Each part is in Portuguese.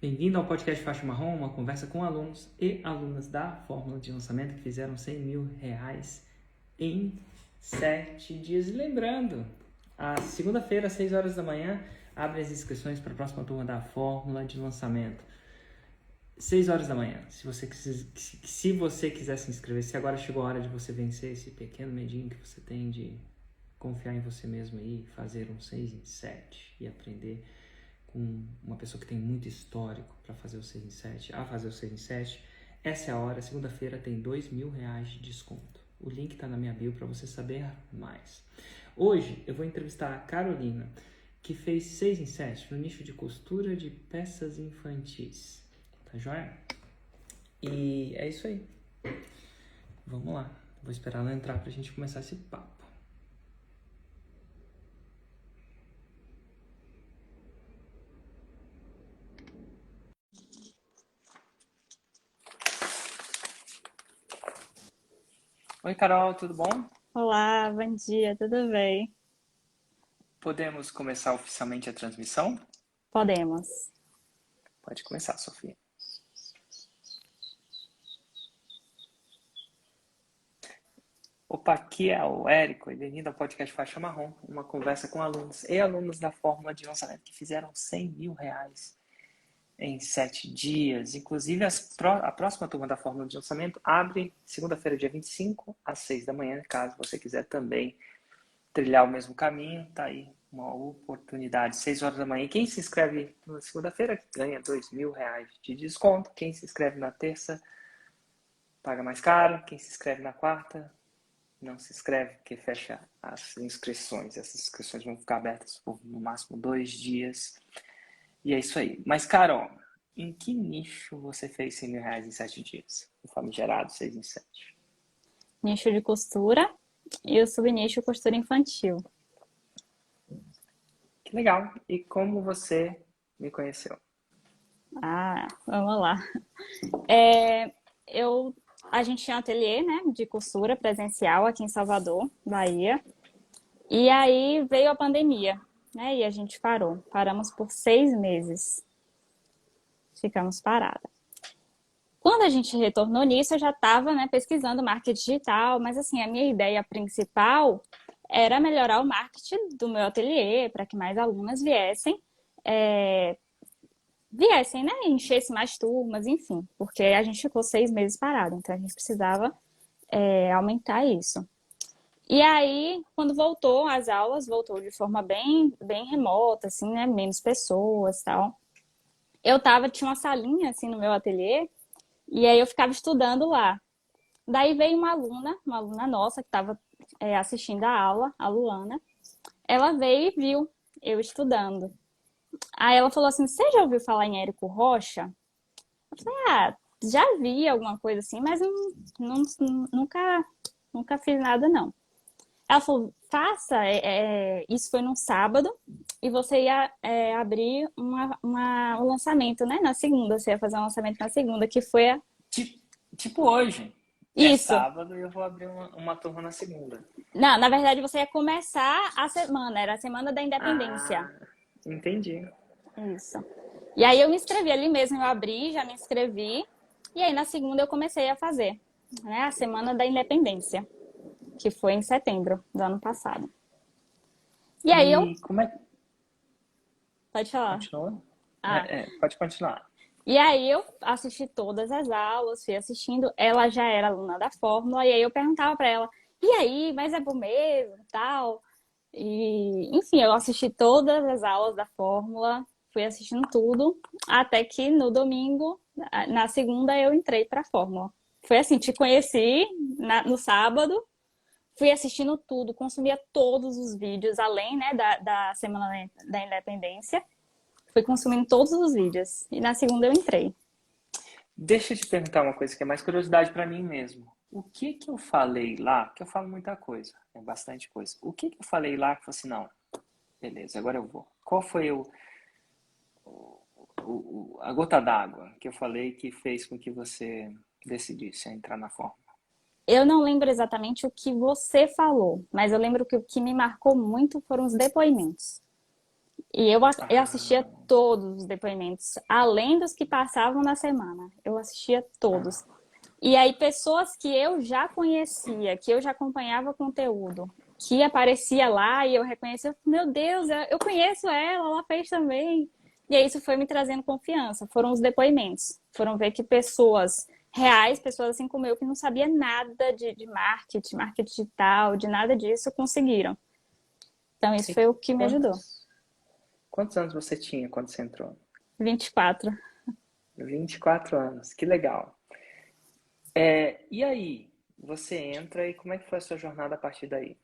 Bem-vindo ao podcast Faixa Marrom, uma conversa com alunos e alunas da Fórmula de Lançamento que fizeram R$100 mil em 7 dias. E lembrando, a segunda-feira, às 6 horas da manhã, abre as inscrições para a próxima turma da Fórmula de Lançamento. 6 horas da manhã, se você quiser se inscrever, se agora chegou a hora de você vencer esse pequeno medinho que você tem de confiar em você mesmo aí, fazer um 6 em 7 e aprender com uma pessoa que tem muito histórico para fazer o 6 em 7, a fazer o 6 em 7, essa é a hora. Segunda-feira tem R$2 mil de desconto. O link está na minha bio para você saber mais. Hoje eu vou entrevistar a Carolina, que fez 6 em 7 no nicho de costura de peças infantis. Tá joia? E é isso aí. Vamos lá. Vou esperar ela entrar para a gente começar esse papo. Oi, Carol, tudo bom? Olá, bom dia, tudo bem? Podemos começar oficialmente a transmissão? Podemos. Pode começar, Sofia. Opa, aqui é o Érico e bem-vindo ao podcast Faixa Marrom, uma conversa com alunos e alunos da Fórmula de Lançamento que fizeram R$100 mil em 7 dias. Inclusive, a próxima turma da Fórmula de Lançamento abre segunda-feira, dia 25, às 6 da manhã, caso você quiser também trilhar o mesmo caminho, tá aí uma oportunidade, 6 horas da manhã. E quem se inscreve na segunda-feira ganha R$2 mil de desconto. Quem se inscreve na terça paga mais caro. Quem se inscreve na quarta não se inscreve, porque fecha as inscrições. Essas inscrições vão ficar abertas por no máximo 2 dias. E é isso aí. Mas, Carol, em que nicho você fez R$100 mil em 7 dias? O famigerado 6 em 7. Nicho de costura e o subnicho costura infantil. Que legal. E como você me conheceu? Vamos lá. É, a gente tinha um ateliê, né, de costura presencial aqui em Salvador, Bahia. E aí veio a pandemia, né, e a gente parou. Paramos por 6 meses. Ficamos paradas. Quando a gente retornou nisso, eu já estava, né, pesquisando marketing digital, mas assim, a minha ideia principal era melhorar o marketing do meu ateliê para que mais alunas viessem, né, enchesse mais turmas, enfim, porque a gente ficou 6 meses parado, então a gente precisava aumentar isso. E aí, quando voltou as aulas, voltou de forma bem remota, assim, né, menos pessoas, tal. Tinha uma salinha assim no meu ateliê, e aí eu ficava estudando lá. Daí veio uma aluna nossa que estava assistindo a aula, a Luana. Ela veio e viu eu estudando. Aí ela falou assim: Você já ouviu falar em Érico Rocha? Eu falei: Já vi alguma coisa assim, mas nunca fiz nada não. Ela falou: Faça. Isso foi num sábado e você ia abrir um lançamento, né? Na segunda, você ia fazer um lançamento na segunda, que foi a... Tipo hoje. É Isso. sábado e eu vou abrir uma turma na segunda. Não, na verdade você ia começar a semana, era a Semana da Independência. Ah, entendi. Isso. E aí eu me inscrevi ali mesmo, eu abri, já me inscrevi. E aí na segunda eu comecei a fazer, né, a Semana da Independência, que foi em setembro do ano passado. E aí eu, E como é que... pode falar. Continua? Ah, Pode continuar. e aí eu assisti todas as aulas, fui assistindo. Ela já era aluna da Fórmula, e aí eu perguntava para ela: E aí, mas é bom mesmo, tal? E, enfim, eu assisti todas as aulas da Fórmula, fui assistindo tudo, até que no domingo, na segunda, eu entrei para a Fórmula. Foi assim, te conheci no sábado, fui assistindo tudo, consumia todos os vídeos, além, né, da Semana da Independência. Fui consumindo todos os vídeos. E na segunda eu entrei. Deixa eu te perguntar uma coisa que é mais curiosidade para mim mesmo. O que que eu falei lá? Que eu falo muita coisa, é bastante coisa. O que que eu falei lá que eu falei assim, não, beleza, agora eu vou. Qual foi a gota d'água que eu falei que fez com que você decidisse entrar na forma? Eu não lembro exatamente o que você falou, mas eu lembro que o que me marcou muito foram os depoimentos. E eu assistia Ah, todos os depoimentos, além dos que passavam na semana. Eu assistia todos. ah, E aí, pessoas que eu já conhecia, que eu já acompanhava conteúdo, que aparecia lá e eu reconhecia, meu Deus, eu conheço ela fez também. E aí, isso foi me trazendo confiança. Foram os depoimentos. Foram ver que pessoas reais, pessoas assim como eu, que não sabia nada de marketing, marketing digital, de nada disso, conseguiram. Então, isso e foi o que me ajudou. quantos anos você tinha quando você entrou? 24. 24 anos, que legal. E aí, você entra e como é que foi a sua jornada a partir daí?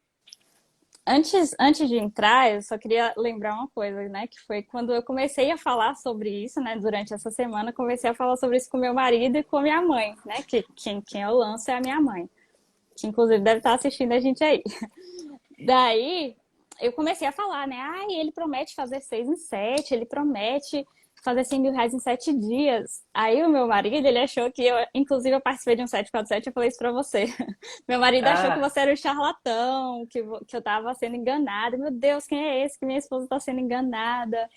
Antes de entrar, eu só queria lembrar uma coisa, né? Que foi quando eu comecei a falar sobre isso, né? Durante essa semana, comecei a falar sobre isso com meu marido e com minha mãe, né? Que quem eu lanço é a minha mãe, que inclusive deve estar assistindo a gente aí. Daí, eu comecei a falar, né? Ai, ele promete fazer 6 em 7, ele promete fazer 100 mil reais em 7 dias. Aí o meu marido, ele achou que eu, inclusive eu participei de um 747, eu falei isso pra você. Meu marido achou que Ah, você era um charlatão, que eu tava sendo enganada. Meu Deus, quem é esse que minha esposa tá sendo enganada?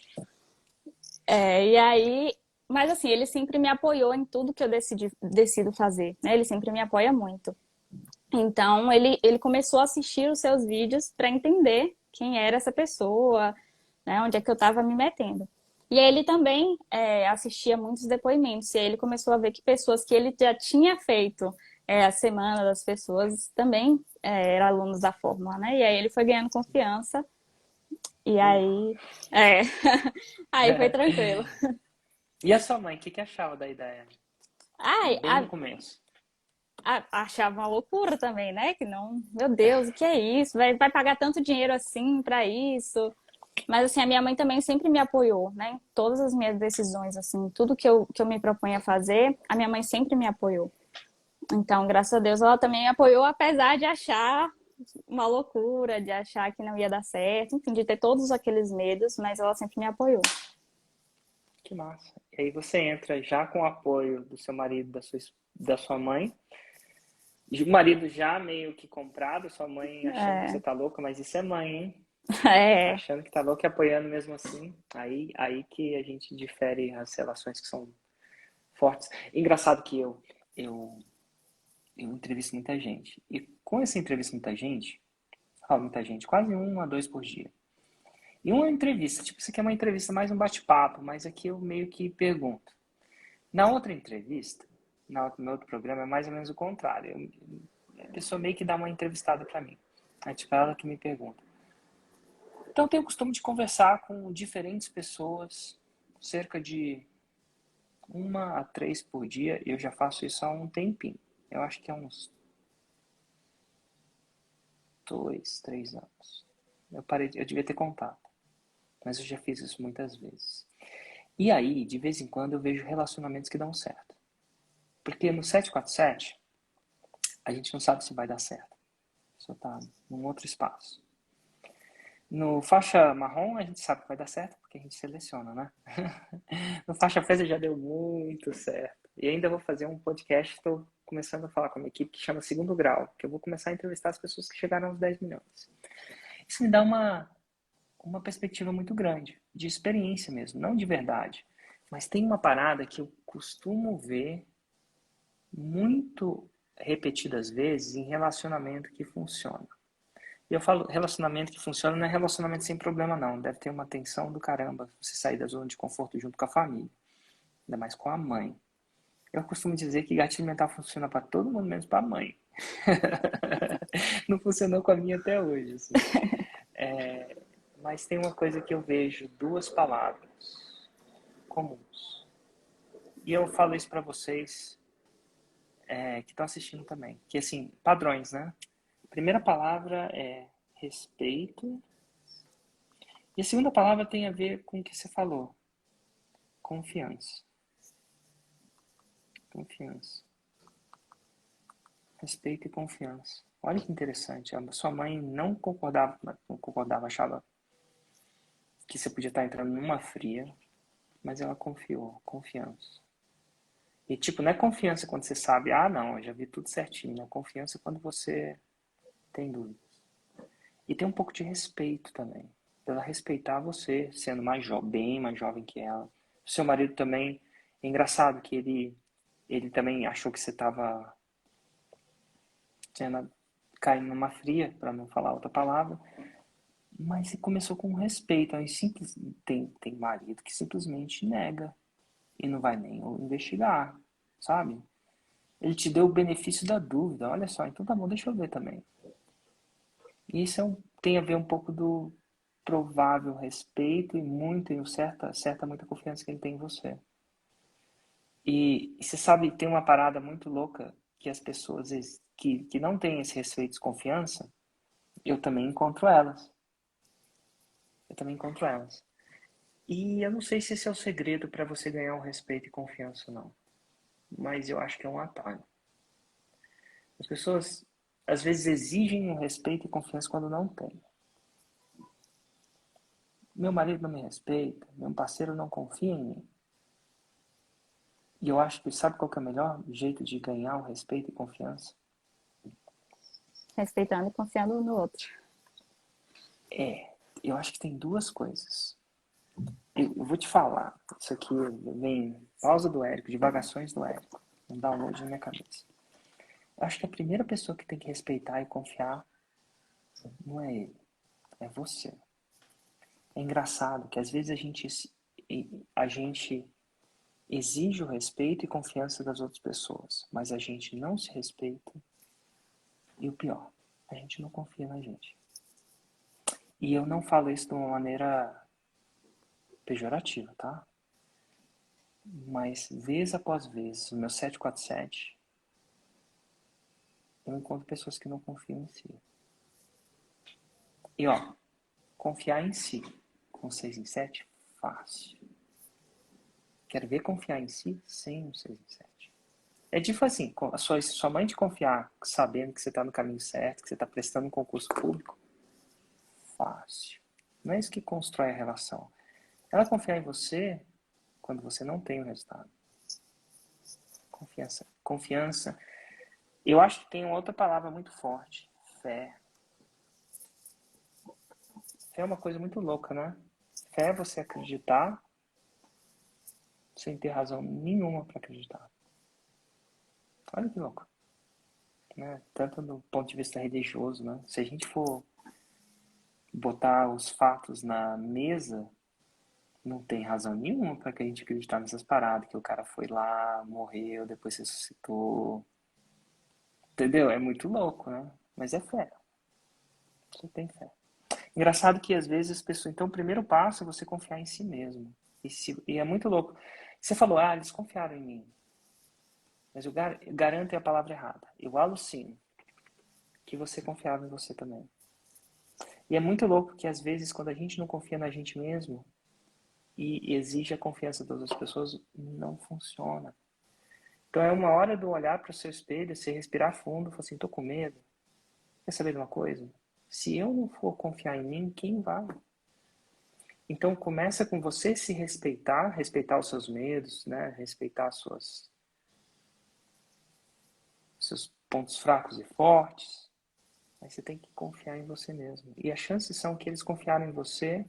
E aí, mas assim, ele sempre me apoiou em tudo que eu decido fazer, né? Ele sempre me apoia muito. Então, ele começou a assistir os seus vídeos para entender quem era essa pessoa, né? Onde é que eu estava me metendo. E aí ele também assistia muitos depoimentos. E aí ele começou a ver que pessoas que ele já tinha feito a Semana das Pessoas também eram alunos da Fórmula, né? E aí ele foi ganhando confiança. E aí, é, aí foi tranquilo. e a sua mãe, o que que achava da ideia? Ai, Bem no começo. achava uma loucura também, né? Que não, meu Deus, o que é isso? Vai pagar tanto dinheiro assim para isso? Mas assim, a minha mãe também sempre me apoiou, né? Todas as minhas decisões, assim, tudo que eu me proponho a fazer, a minha mãe sempre me apoiou. Então, graças a Deus, ela também me apoiou, apesar de achar uma loucura, de achar que não ia dar certo, enfim, de ter todos aqueles medos, mas ela sempre me apoiou. Que massa. E aí você entra já com o apoio do seu marido, da sua mãe. E o marido já meio que comprado, sua mãe achando que você tá louca, mas isso é mãe, hein? É, Achando que tá louca e apoiando mesmo assim. Aí que a gente difere as relações que são fortes. Engraçado que eu, eu entrevisto muita gente. E com essa entrevista muita gente, quase 1 a 2 por dia. E uma entrevista, tipo, isso aqui é uma entrevista mais um bate-papo, mas aqui eu meio que pergunto. Na outra entrevista, no outro programa, é mais ou menos o contrário. A pessoa meio que dá uma entrevistada pra mim. É tipo ela que me pergunta. Então eu tenho o costume de conversar com diferentes pessoas, cerca de 1 a 3 por dia. Eu já faço isso há um tempinho. Eu acho que há uns 2, 3 anos. Eu devia ter contato, mas eu já fiz isso muitas vezes. E aí, de vez em quando, eu vejo relacionamentos que dão certo. Porque no 747, a gente não sabe se vai dar certo. Só tá num outro espaço. No faixa marrom, a gente sabe que vai dar certo, porque a gente seleciona, né? No faixa preta já deu muito certo. E ainda vou fazer um podcast, estou começando a falar com a minha equipe, que chama Segundo Grau, que eu vou começar a entrevistar as pessoas que chegaram aos 10 milhões. Isso me dá uma perspectiva muito grande, de experiência mesmo, não de verdade. Mas tem uma parada que eu costumo ver muito repetidas vezes em relacionamento que funciona. E eu falo relacionamento que funciona, não é relacionamento sem problema não, deve ter uma tensão do caramba você sair da zona de conforto junto com a família, ainda mais com a mãe. Eu costumo dizer que gatilho mental funciona para todo mundo, menos para a mãe. Não funcionou com a minha até hoje, assim. Mas tem uma coisa que eu vejo, duas palavras comuns. E eu falo isso para vocês que estão assistindo também. Que assim, padrões, né? A primeira palavra é respeito. E a segunda palavra tem a ver com o que você falou. Confiança. Confiança. Respeito e confiança. Olha que interessante. A sua mãe não concordava, achava que você podia estar entrando numa fria, mas ela confiou, confiança. E tipo, não é confiança quando você sabe, ah não, eu já vi tudo certinho. É confiança quando você tem dúvidas. E tem um pouco de respeito também. Ela respeitar você, sendo bem mais jovem que ela. Seu marido também, é engraçado que ele também achou que você estava caindo numa fria, para não falar outra palavra, mas você começou com respeito. Aí tem marido que simplesmente nega e não vai nem investigar, sabe? Ele te deu o benefício da dúvida. Olha só, então tá bom, deixa eu ver também. E isso tem a ver um pouco do provável respeito e muita confiança que ele tem em você. E você sabe, tem uma parada muito louca que as pessoas que não têm esse respeito e desconfiança, eu também encontro elas. Eu também encontro elas. E eu não sei se esse é o segredo para você ganhar o respeito e confiança, não. Mas eu acho que é um atalho. As pessoas, às vezes, exigem um respeito e confiança quando não tem. Meu marido não me respeita, meu parceiro não confia em mim. E eu acho que, sabe qual que é o melhor jeito de ganhar o respeito e confiança? Respeitando e confiando no outro. Eu acho que tem duas coisas. Eu vou te falar, isso aqui vem pausa do Érico, divagações do Érico, um download na minha cabeça. Eu acho que a primeira pessoa que tem que respeitar e confiar não é ele, é você. É engraçado que às vezes a gente exige o respeito e confiança das outras pessoas, mas a gente não se respeita e o pior, a gente não confia na gente. E eu não falo isso de uma maneira pejorativa, tá? Mas vez após vez, o meu 747, eu encontro pessoas que não confiam em si. E ó, confiar em si, com 6 em 7, fácil. Quero ver confiar em si sem um 6 em 7. É tipo assim, sua mãe te confiar sabendo que você está no caminho certo, que você está prestando um concurso público, fácil. Não é isso que constrói a relação. Ela confiar em você quando você não tem o resultado. Confiança. Confiança. Eu acho que tem uma outra palavra muito forte. Fé. Fé é uma coisa muito louca, né? Fé é você acreditar sem ter razão nenhuma para acreditar. Olha que louco. Né? Tanto do ponto de vista religioso, né? Se a gente for botar os fatos na mesa, não tem razão nenhuma para que a gente acreditar nessas paradas, que o cara foi lá, morreu, depois ressuscitou. Entendeu? É muito louco, né? Mas é fé. Você tem fé. Engraçado que às vezes as pessoas. Então, o primeiro passo é você confiar em si mesmo. E é muito louco. Você falou, eles confiaram em mim. Mas eu garanto é a palavra errada. Eu alucino que você confiava em você também. E é muito louco que às vezes quando a gente não confia na gente mesmo e exige a confiança das outras pessoas, não funciona. Então é uma hora de olhar para o seu espelho, você respirar fundo, falar assim, tô com medo. Quer saber de uma coisa? Se eu não for confiar em mim, quem vai? Então começa com você se respeitar, respeitar os seus medos, né? Respeitar seus pontos fracos e fortes. Mas você tem que confiar em você mesmo. E as chances são que eles confiaram em você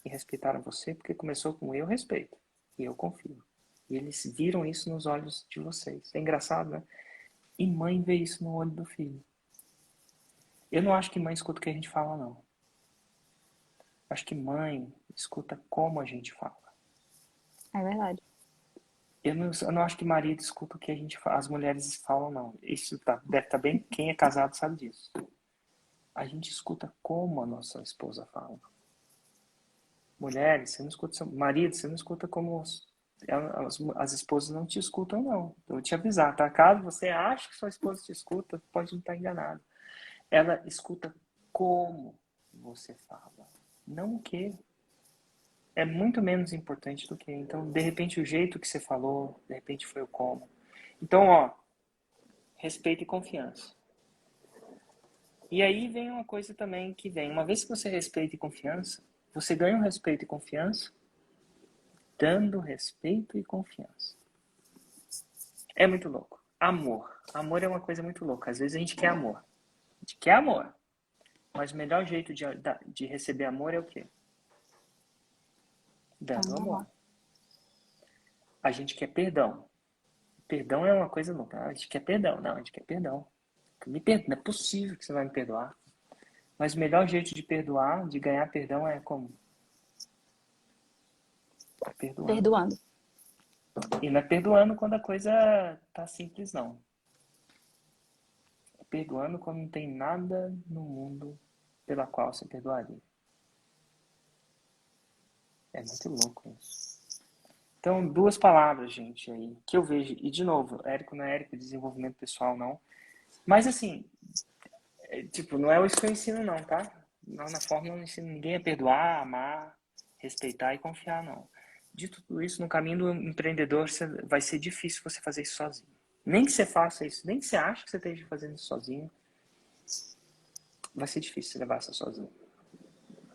e respeitaram você porque começou com eu respeito e eu confio. E eles viram isso nos olhos de vocês. É engraçado, né? E mãe vê isso no olho do filho. Eu não acho que mãe escuta o que a gente fala, não. Acho que mãe escuta como a gente fala. É verdade. Eu não acho que marido escuta o que as mulheres falam, não. Isso deve estar bem. Quem é casado sabe disso. A gente escuta como a nossa esposa fala. Mulheres, você não escuta seu marido, você não escuta como as esposas não te escutam, não. Eu vou te avisar, tá? Caso você ache que sua esposa te escuta, pode não estar enganado. Ela escuta como você fala, não o que. É muito menos importante do que. Então, de repente, o jeito que você falou, de repente foi o como. Então, ó, respeito e confiança. E aí vem uma coisa também que vem. Uma vez que você respeita e confiança, você ganha um respeito e confiança dando respeito e confiança. É muito louco. Amor. Amor é uma coisa muito louca. Às vezes a gente quer amor. A gente quer amor. Mas o melhor jeito de receber amor é o quê? dando amor. Aham. A gente quer perdão. Perdão é uma coisa louca. A gente quer perdão. Não, a gente quer perdão. Não é possível que você vai me perdoar. Mas o melhor jeito de perdoar, de ganhar perdão é como? É perdoando. Perdoando. E não é perdoando quando a coisa tá simples, não. É perdoando quando não tem nada no mundo pela qual você perdoaria. É muito louco isso. Então, duas palavras, gente, aí, que eu vejo. E, de novo, Érico não é Érico, desenvolvimento pessoal, não. Mas, assim, tipo, não é isso que eu ensino, não, tá? Não, na fórmula eu não ensino ninguém a perdoar, amar, respeitar e confiar, não. De tudo isso, no caminho do empreendedor, vai ser difícil você fazer isso sozinho. Nem que você faça isso, nem que você ache que você esteja fazendo isso sozinho, vai ser difícil você levar isso sozinho.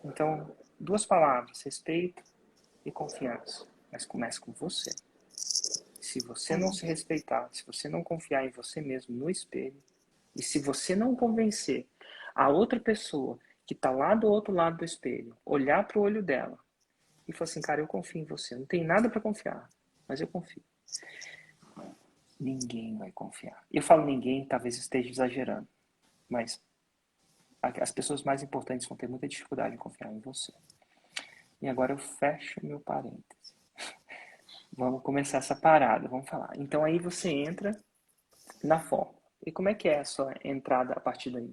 Então, duas palavras, respeito e confiança. Mas comece com você. Se você não se respeitar, se você não confiar em você mesmo no espelho, e se você não convencer a outra pessoa que está lá do outro lado do espelho, olhar para o olho dela e falar assim, cara, eu confio em você, não tem nada para confiar, mas eu confio. Ninguém vai confiar. Eu falo ninguém, talvez esteja exagerando, mas as pessoas mais importantes vão ter muita dificuldade em confiar em você. E agora eu fecho meu parêntese. Vamos começar essa parada, vamos falar. Então aí você entra na forma. E como é que é a sua entrada a partir daí?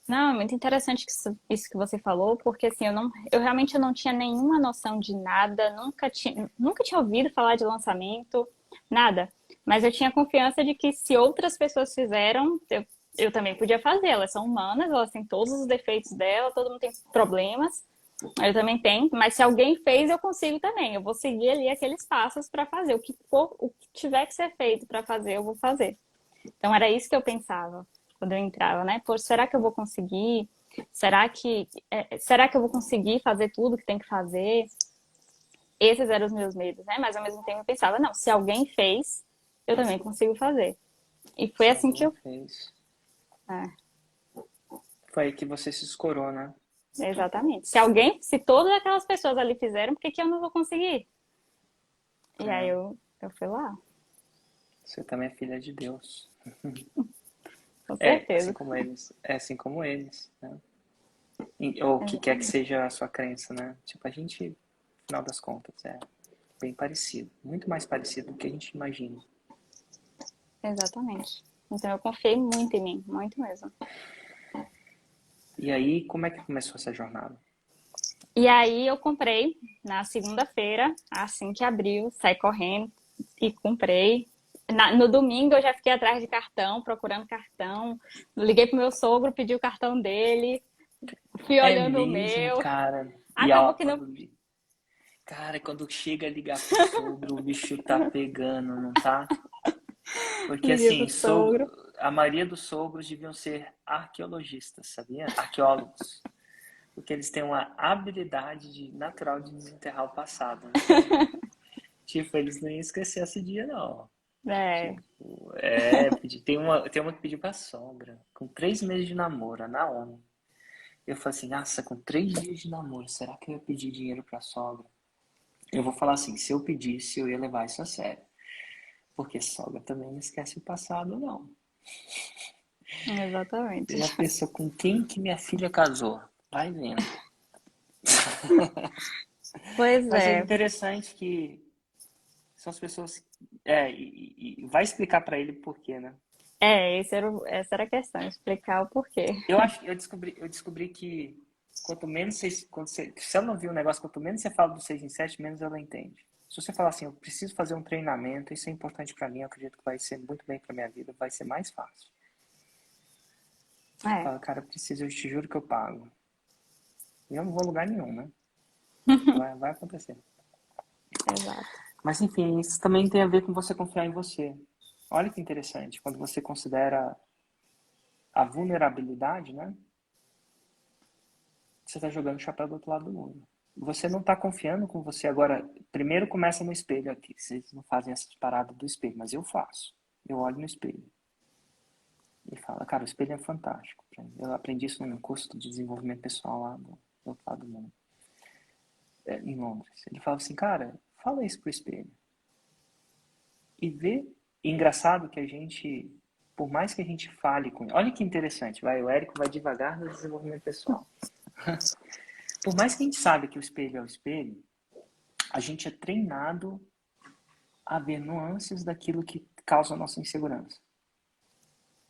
Não, é muito interessante isso que você falou, porque assim, eu realmente não tinha nenhuma noção de nada, nunca tinha ouvido falar de lançamento, nada. Mas eu tinha confiança de que se outras pessoas fizeram, eu também podia fazer. Elas são humanas, elas têm todos os defeitos dela, todo mundo tem problemas, eu também tenho, mas se alguém fez, eu consigo também. Eu vou seguir ali aqueles passos para fazer. O que tiver que ser feito para fazer, eu vou fazer. Então era isso que eu pensava quando eu entrava, né? Pô, será que eu vou conseguir? Será que eu vou conseguir fazer tudo que tem que fazer? Esses eram os meus medos, né? Mas ao mesmo tempo eu pensava, não, se alguém fez, eu também consigo fazer. E foi Se assim que alguém eu. fez. É, Foi aí que você se escorou, né? exatamente. Se todas aquelas pessoas ali fizeram, por que que eu não vou conseguir? E aí É, eu fui lá, você também é filha de Deus. com É, assim certeza. como eles. É assim como eles, né? Ou o que quer que Exatamente. seja a sua crença, né? Tipo, a gente, no final das contas, é bem parecido. Muito mais parecido do que a gente imagina. Exatamente. Então eu confiei muito em mim, muito mesmo. E aí, como é que começou essa jornada? E aí eu comprei na segunda-feira, assim que abriu, saí correndo e comprei. No domingo eu já fiquei atrás de cartão, procurando cartão. Liguei pro meu sogro, pedi o cartão dele, fui É olhando o mesmo, meu. cara. E Acabou ó, que não. cara, quando chega a ligar pro sogro, o bicho tá pegando, não tá? Porque Liguei pro assim, sogro. a maioria dos sogros deviam ser arqueologistas, sabia? Arqueólogos. Porque eles têm uma habilidade natural de desenterrar o passado, né? Tipo, eles não iam esquecer esse dia, não. É, Tipo, tem uma que pediu pra sogra, com 3 meses de namoro, na ONU. Eu falei assim, nossa, com 3 dias de namoro, será que eu ia pedir dinheiro pra sogra? Eu vou falar assim, se eu pedisse, eu ia levar isso a sério. Porque sogra também não esquece o passado, não. exatamente. Você já pensou com quem que minha filha casou? Vai vendo. Pois Mas é é. interessante que são as pessoas. E vai explicar pra ele por quê, né? Essa era a questão, explicar o porquê. Eu acho que eu descobri que quanto menos se ela não viu o negócio, quanto menos você fala do 6 em 7, menos ela entende. Se você falar assim, eu preciso fazer um treinamento, isso é importante pra mim, eu acredito que vai ser muito bem pra minha vida, vai ser mais fácil. É, Fala, cara, eu preciso, eu te juro que eu pago. E eu não vou a lugar nenhum, né? Vai acontecer. exato. Mas enfim, isso também tem a ver com você confiar em você. Olha que interessante, quando você considera a vulnerabilidade, né? Você está jogando o chapéu do outro lado do mundo. Você não está confiando com você agora. Primeiro começa no espelho aqui. Vocês não fazem essa parada do espelho, mas eu faço. Eu olho no espelho e falo, cara, o espelho é fantástico. Eu aprendi isso num curso de desenvolvimento pessoal lá do outro lado do mundo. em Londres. Ele falava assim, cara, fala isso pro espelho. E vê. E engraçado que a gente, por mais que a gente fale com ele, olha que interessante, vai, o Érico vai devagar no desenvolvimento pessoal. Por mais que a gente saiba que o espelho é o espelho, a gente é treinado a ver nuances daquilo que causa a nossa insegurança.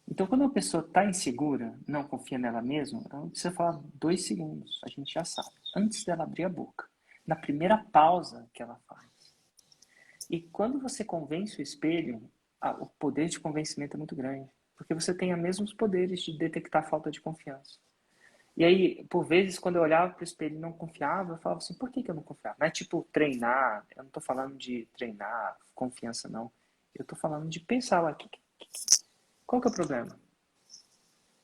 Então, quando uma pessoa está insegura, não confia nela mesma, ela não precisa falar 2 segundos, a gente já sabe, antes dela abrir a boca, na primeira pausa que ela faz. E quando você convence o espelho, o poder de convencimento é muito grande, porque você tem os mesmos poderes de detectar falta de confiança. E aí, por vezes, quando eu olhava para o espelho e não confiava, eu falava assim, por que eu não confiava? Não é tipo treinar, eu não estou falando de treinar confiança, não. Eu estou falando de pensar lá, qual que é o problema?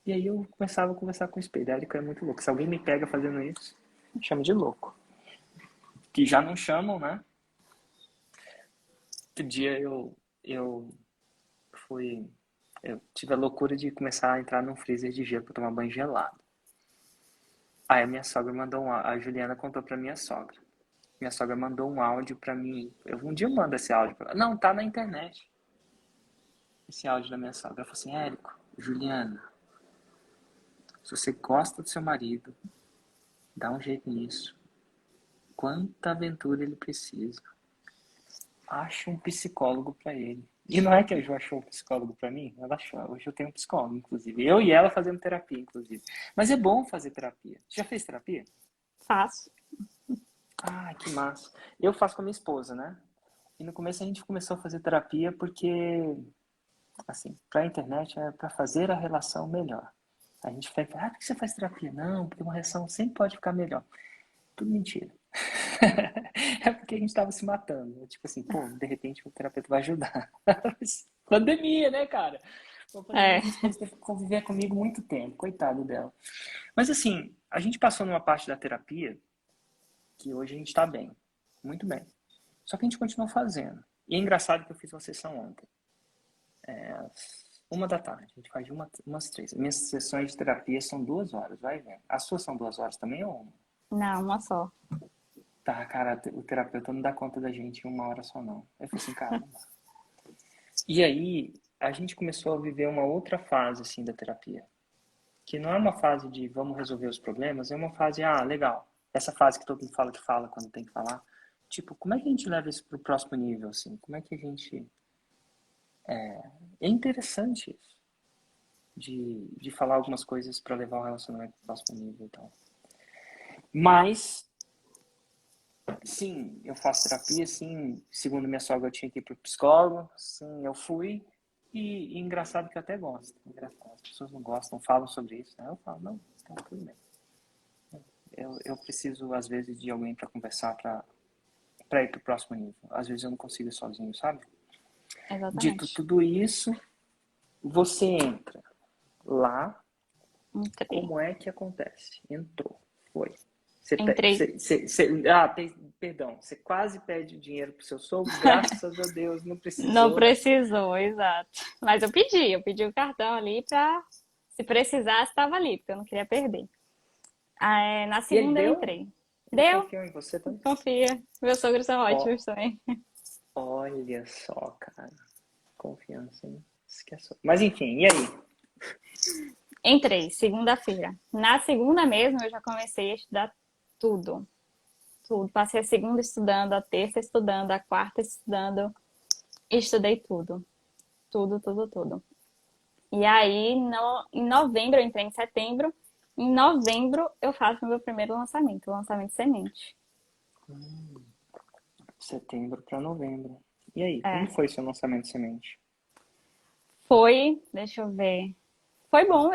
E aí eu começava a conversar com o espelho. Érico é muito louco. Se alguém me pega fazendo isso, me chama de louco. Que já não chamam, né? Outro dia eu fui... Eu tive a loucura de começar a entrar num freezer de gelo para tomar banho gelado. Aí a minha sogra mandou a Juliana contou pra minha sogra. Minha sogra mandou um áudio pra mim. Um dia eu mando esse áudio pra ela. Não, tá na internet. Esse áudio da minha sogra. Ela falou assim, Érico, Juliana, se você gosta do seu marido, dá um jeito nisso. Quanta aventura ele precisa. Acha um psicólogo pra ele. E não é que a Ju achou um psicólogo pra mim? Ela achou. Hoje eu tenho um psicólogo, inclusive. Eu e ela fazendo terapia, inclusive. Mas é bom fazer terapia. Você já fez terapia? Faço. Ah, que massa. Eu faço com a minha esposa, né? E no começo a gente começou a fazer terapia porque, assim, pra internet é pra fazer a relação melhor. A gente fica, por que você faz terapia? Não, porque uma relação sempre pode ficar melhor. Tudo mentira. É porque a gente tava se matando. Tipo assim, pô, de repente o terapeuta vai ajudar. Pandemia, né, cara? Pô, pandemia, É, minha esposa teve que conviver comigo muito tempo, coitado dela. Mas assim, a gente passou numa parte da terapia que hoje a gente tá bem, muito bem. Só que a gente continua fazendo. E é engraçado que eu fiz uma sessão ontem. 1 da tarde. A gente faz de umas 3. Minhas sessões de terapia são 2 horas, vai vendo. As suas são 2 horas também ou uma? não, uma só. Tá, cara, o terapeuta não dá conta da gente em 1 hora só, não. Eu falei assim, cara, não dá. E aí, a gente começou a viver uma outra fase, assim, da terapia. Que não é uma fase de vamos resolver os problemas, é uma fase, legal. Essa fase que todo mundo fala quando tem que falar. Tipo, como é que a gente leva isso pro próximo nível, assim? Como é que a gente... É interessante isso. De falar algumas coisas para levar o relacionamento pro próximo nível e tal. Mas, sim, eu faço terapia, sim. Segundo minha sogra, eu tinha que ir pro psicólogo. Sim, eu fui. E engraçado que eu até gosto. Engraçado. As pessoas não gostam, não falam sobre isso. Né? Eu falo, não, tá tudo bem. Eu preciso, às vezes, de alguém para conversar, para ir pro próximo nível. Às vezes eu não consigo ir sozinho, sabe? Dito Exatamente. tudo isso, você entra lá. Entrei. Como é que acontece? Entrou, foi. Você, Entrei. perdão, você quase pede dinheiro pro seu sogro, graças a Deus, não Não precisou. precisou, exato. Mas eu pedi o cartão ali pra, se precisasse, estava ali, porque eu não queria perder. Na E ele segunda eu deu? entrei. Ele Deu? confiou em você também? Confia. Meus sogros são Ó, ótimos também. olha só, cara. Confiança, hein? Esquece. Mas enfim, e aí? Entrei, segunda-feira. Na segunda mesmo, eu já comecei a estudar tudo. Tudo. Passei a segunda estudando, a terça estudando, a quarta estudando. Estudei tudo. Tudo, tudo, tudo. E aí, em novembro, eu entrei em setembro. Em novembro, eu faço meu primeiro lançamento, o lançamento semente. Setembro para novembro. E aí, como É. foi seu lançamento de semente? Foi, deixa eu ver. Foi bom.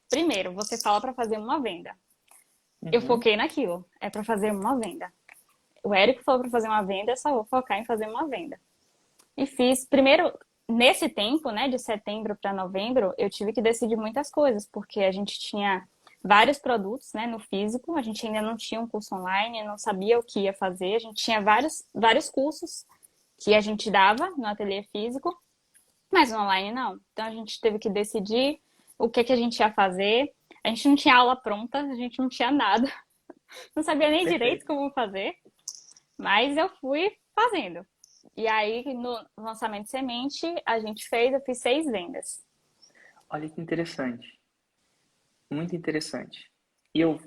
Primeiro, você fala para fazer uma venda. Eu Uhum. foquei naquilo. É para fazer uma venda. O Érico falou para fazer uma venda, eu só vou focar em fazer uma venda. E fiz, primeiro, nesse tempo, né, de setembro para novembro, eu tive que decidir muitas coisas, porque a gente tinha vários produtos, né, no físico, a gente ainda não tinha um curso online, não sabia o que ia fazer, a gente tinha vários cursos que a gente dava no ateliê físico, mas no online não. Então a gente teve que decidir o que a gente ia fazer. A gente não tinha aula pronta, a gente não tinha nada. Não sabia nem direito Perfeito. como fazer, mas eu fui fazendo. E aí, no lançamento de semente, eu fiz 6 vendas. Olha que interessante. Muito interessante. E eu,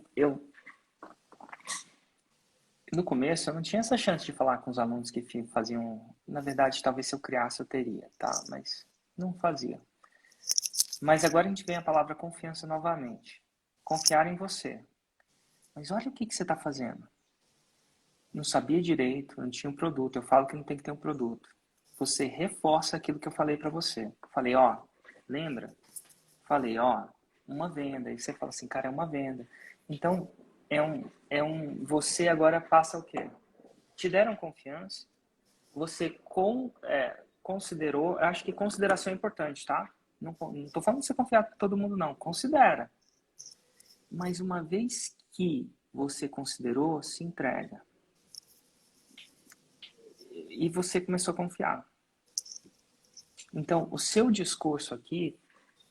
no começo, eu não tinha essa chance de falar com os alunos que faziam. Na verdade, talvez se eu criasse, eu teria, tá? Mas não fazia. Mas agora a gente vem a palavra confiança novamente. Confiar em você. Mas olha o que você está fazendo. Não sabia direito, não tinha um produto. Eu falo que não tem que ter um produto. Você reforça aquilo que eu falei para você. Falei, ó, lembra? Falei, ó, uma venda. E você fala assim, cara, é uma venda. Então, você agora passa o quê? Te deram confiança, você considerou, eu acho que consideração é importante, tá? Não tô falando de você confiar com todo mundo, não. Considera. Mas uma vez que você considerou, se entrega. E você começou a confiar. Então, o seu discurso aqui,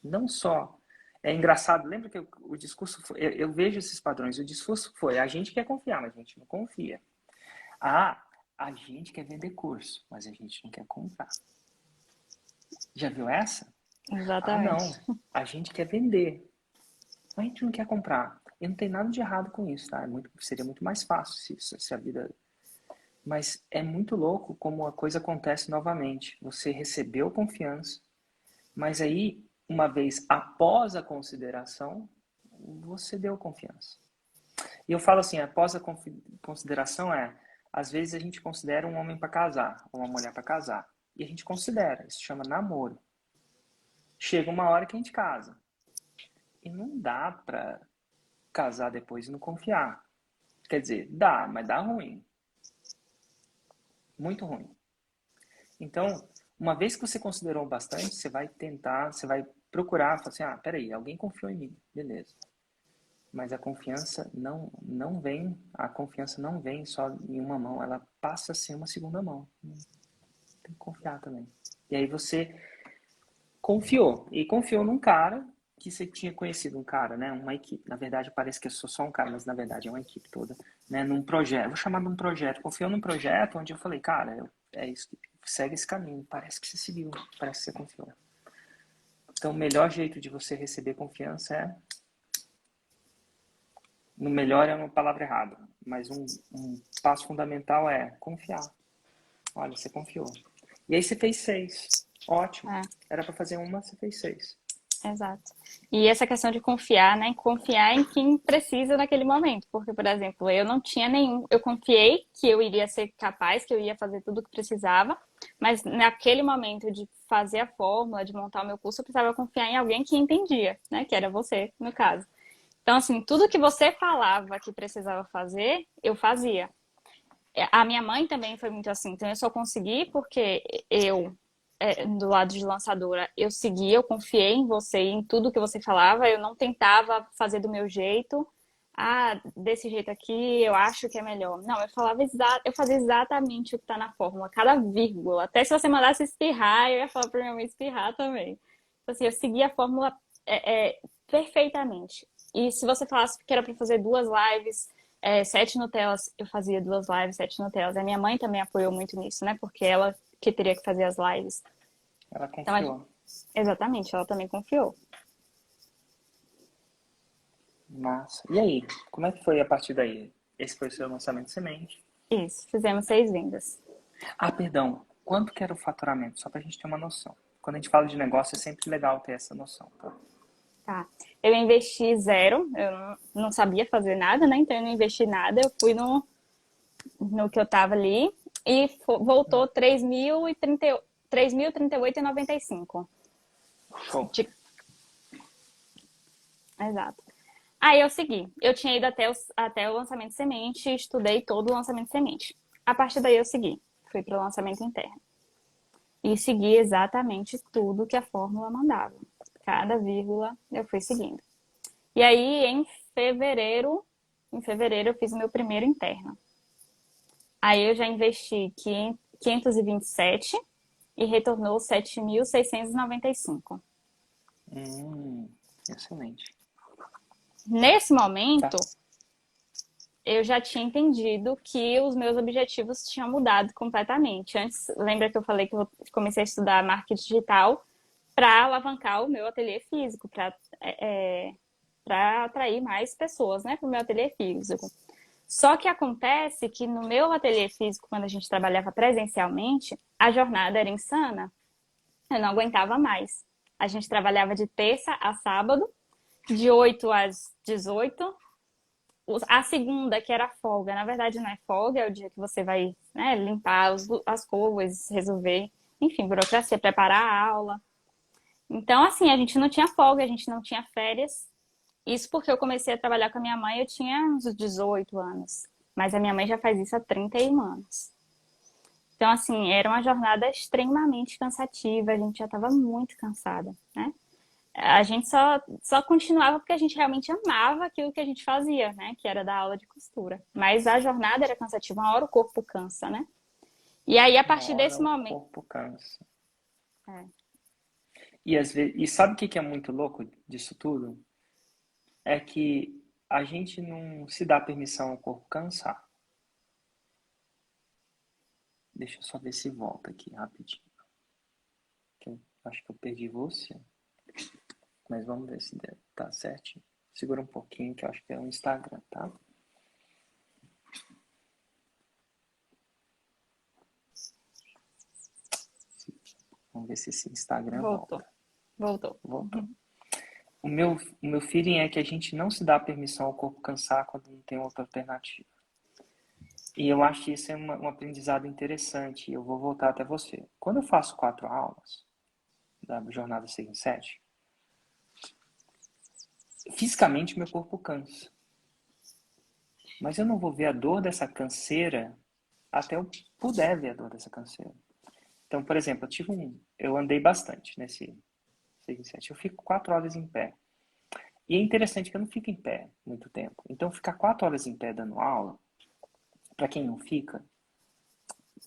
não só é engraçado, lembra que o discurso foi, eu vejo esses padrões, o discurso foi, a gente quer confiar, mas a gente não confia. Ah, a gente quer vender curso, mas a gente não quer comprar. Já viu essa? Ah, Exatamente. não, a gente quer vender, mas a gente não quer comprar. E não tem nada de errado com isso, tá? Seria muito mais fácil se a vida... Mas é muito louco como a coisa acontece novamente. Você recebeu confiança, mas aí, uma vez após a consideração, você deu confiança. E eu falo assim, após a consideração às vezes a gente considera um homem para casar, ou uma mulher para casar. E a gente considera, isso chama namoro. Chega uma hora que a gente casa. E não dá para casar depois e não confiar. Quer dizer, dá, mas dá ruim. Muito ruim. Então, uma vez que você considerou bastante, você vai tentar, você vai procurar, falar assim, peraí, alguém confiou em mim, beleza. Mas a confiança a confiança não vem só em uma mão, ela passa a ser uma segunda mão. Tem que confiar também. E aí você confiou, e confiou num cara que você tinha conhecido, um cara, né, uma equipe. Na verdade, parece que eu sou só um cara, mas na verdade é uma equipe toda, né, num projeto. Vou chamar de um projeto. Confiou num projeto onde eu falei, cara, é isso, segue esse caminho. Parece que você seguiu, parece que você confiou. Então, o melhor jeito de você receber confiança no melhor é uma palavra errada, mas um passo fundamental é confiar. Olha, você confiou. E aí você fez 6. Ótimo. É, Era para fazer uma, você fez 6. exato. E essa questão de confiar, né? Confiar em quem precisa naquele momento. Porque, por exemplo, eu não tinha nenhum. Eu confiei que eu iria ser capaz, que eu ia fazer tudo o que precisava, mas naquele momento de fazer a fórmula, de montar o meu curso, eu precisava confiar em alguém que entendia, né? Que era você, no caso. Então, assim, tudo que você falava que precisava fazer, eu fazia. A minha mãe também foi muito assim, então eu só consegui porque do lado de lançadora, eu segui, eu confiei em você, em tudo que você falava, eu não tentava fazer do meu jeito. Ah, desse jeito aqui, eu acho que é melhor. Não, eu fazia exatamente o que tá na fórmula, cada vírgula. Até se você mandasse espirrar, eu ia falar pra minha mãe espirrar também. Então, assim, eu seguia a fórmula perfeitamente. E se você falasse que era para fazer 2 lives, 7 Nutellas, eu fazia 2 lives, 7 Nutellas. A minha mãe também apoiou muito nisso, né? Porque ela que teria que fazer as lives. Ela Então, confiou. exatamente, ela também confiou. Massa. E aí, como é que foi a partir daí? Esse foi o seu lançamento de semente. Isso, fizemos 6 vendas. Perdão. Quanto que era o faturamento? Só pra gente ter uma noção. Quando a gente fala de negócio, é sempre legal ter essa noção, tá? Tá. Eu investi zero, eu não sabia fazer nada, né? Então eu não investi nada, eu fui no que eu tava ali e voltou 3.038,95. Show. Exato. Aí eu segui. Eu tinha ido até o lançamento de semente, estudei todo o lançamento de semente. A partir daí eu segui. Fui para o lançamento interno. E segui exatamente tudo que a fórmula mandava. Cada vírgula eu fui seguindo. E aí, em fevereiro eu fiz o meu primeiro interno. Aí eu já investi 527 e retornou 7.695. Excelente. Nesse Tá. momento, eu já tinha entendido que os meus objetivos tinham mudado completamente. Antes, lembra que eu falei que eu comecei a estudar marketing digital para alavancar o meu ateliê físico, para atrair mais pessoas, né, para o meu ateliê físico. Só que acontece que no meu ateliê físico, quando a gente trabalhava presencialmente, a jornada era insana. Eu não aguentava mais. A gente trabalhava de terça a sábado, de 8 às 18. A segunda, que era folga, na verdade não é folga, é o dia que você vai, né, limpar as coisas, resolver, enfim, burocracia, preparar a aula. Então, assim, a gente não tinha folga, a gente não tinha férias. Isso porque eu comecei a trabalhar com a minha mãe, eu tinha uns 18 anos. Mas a minha mãe já faz isso há 31 anos. Então, assim, era uma jornada extremamente cansativa, a gente já estava muito cansada, né? A gente só continuava porque a gente realmente amava aquilo que a gente fazia, né? Que era dar aula de costura. Mas a jornada era cansativa, uma hora o corpo cansa, né? E aí, a Uma partir hora desse o momento. corpo cansa. É, E, às vezes, e sabe o que é muito louco disso tudo? É que a gente não se dá permissão ao corpo cansar. Deixa eu só ver se volta aqui rapidinho. Que eu acho que eu perdi você. Mas vamos ver se tá certinho. Segura um pouquinho que eu acho que é o Instagram, tá? Vamos ver se esse Instagram voltou, volta. voltou. Voltou. O meu feeling é que a gente não se dá permissão ao corpo cansar quando não tem outra alternativa. E eu acho que isso é um aprendizado interessante. Eu vou voltar até você. Quando eu faço 4 aulas da jornada 6 em 7, fisicamente meu corpo cansa. Mas eu não vou ver a dor dessa canseira até eu puder ver a dor dessa canseira. Então, por exemplo, eu andei bastante nesse 6 em 7. Eu fico 4 horas em pé. E é interessante que eu não fico em pé muito tempo. Então, ficar 4 horas em pé dando aula, para quem não fica,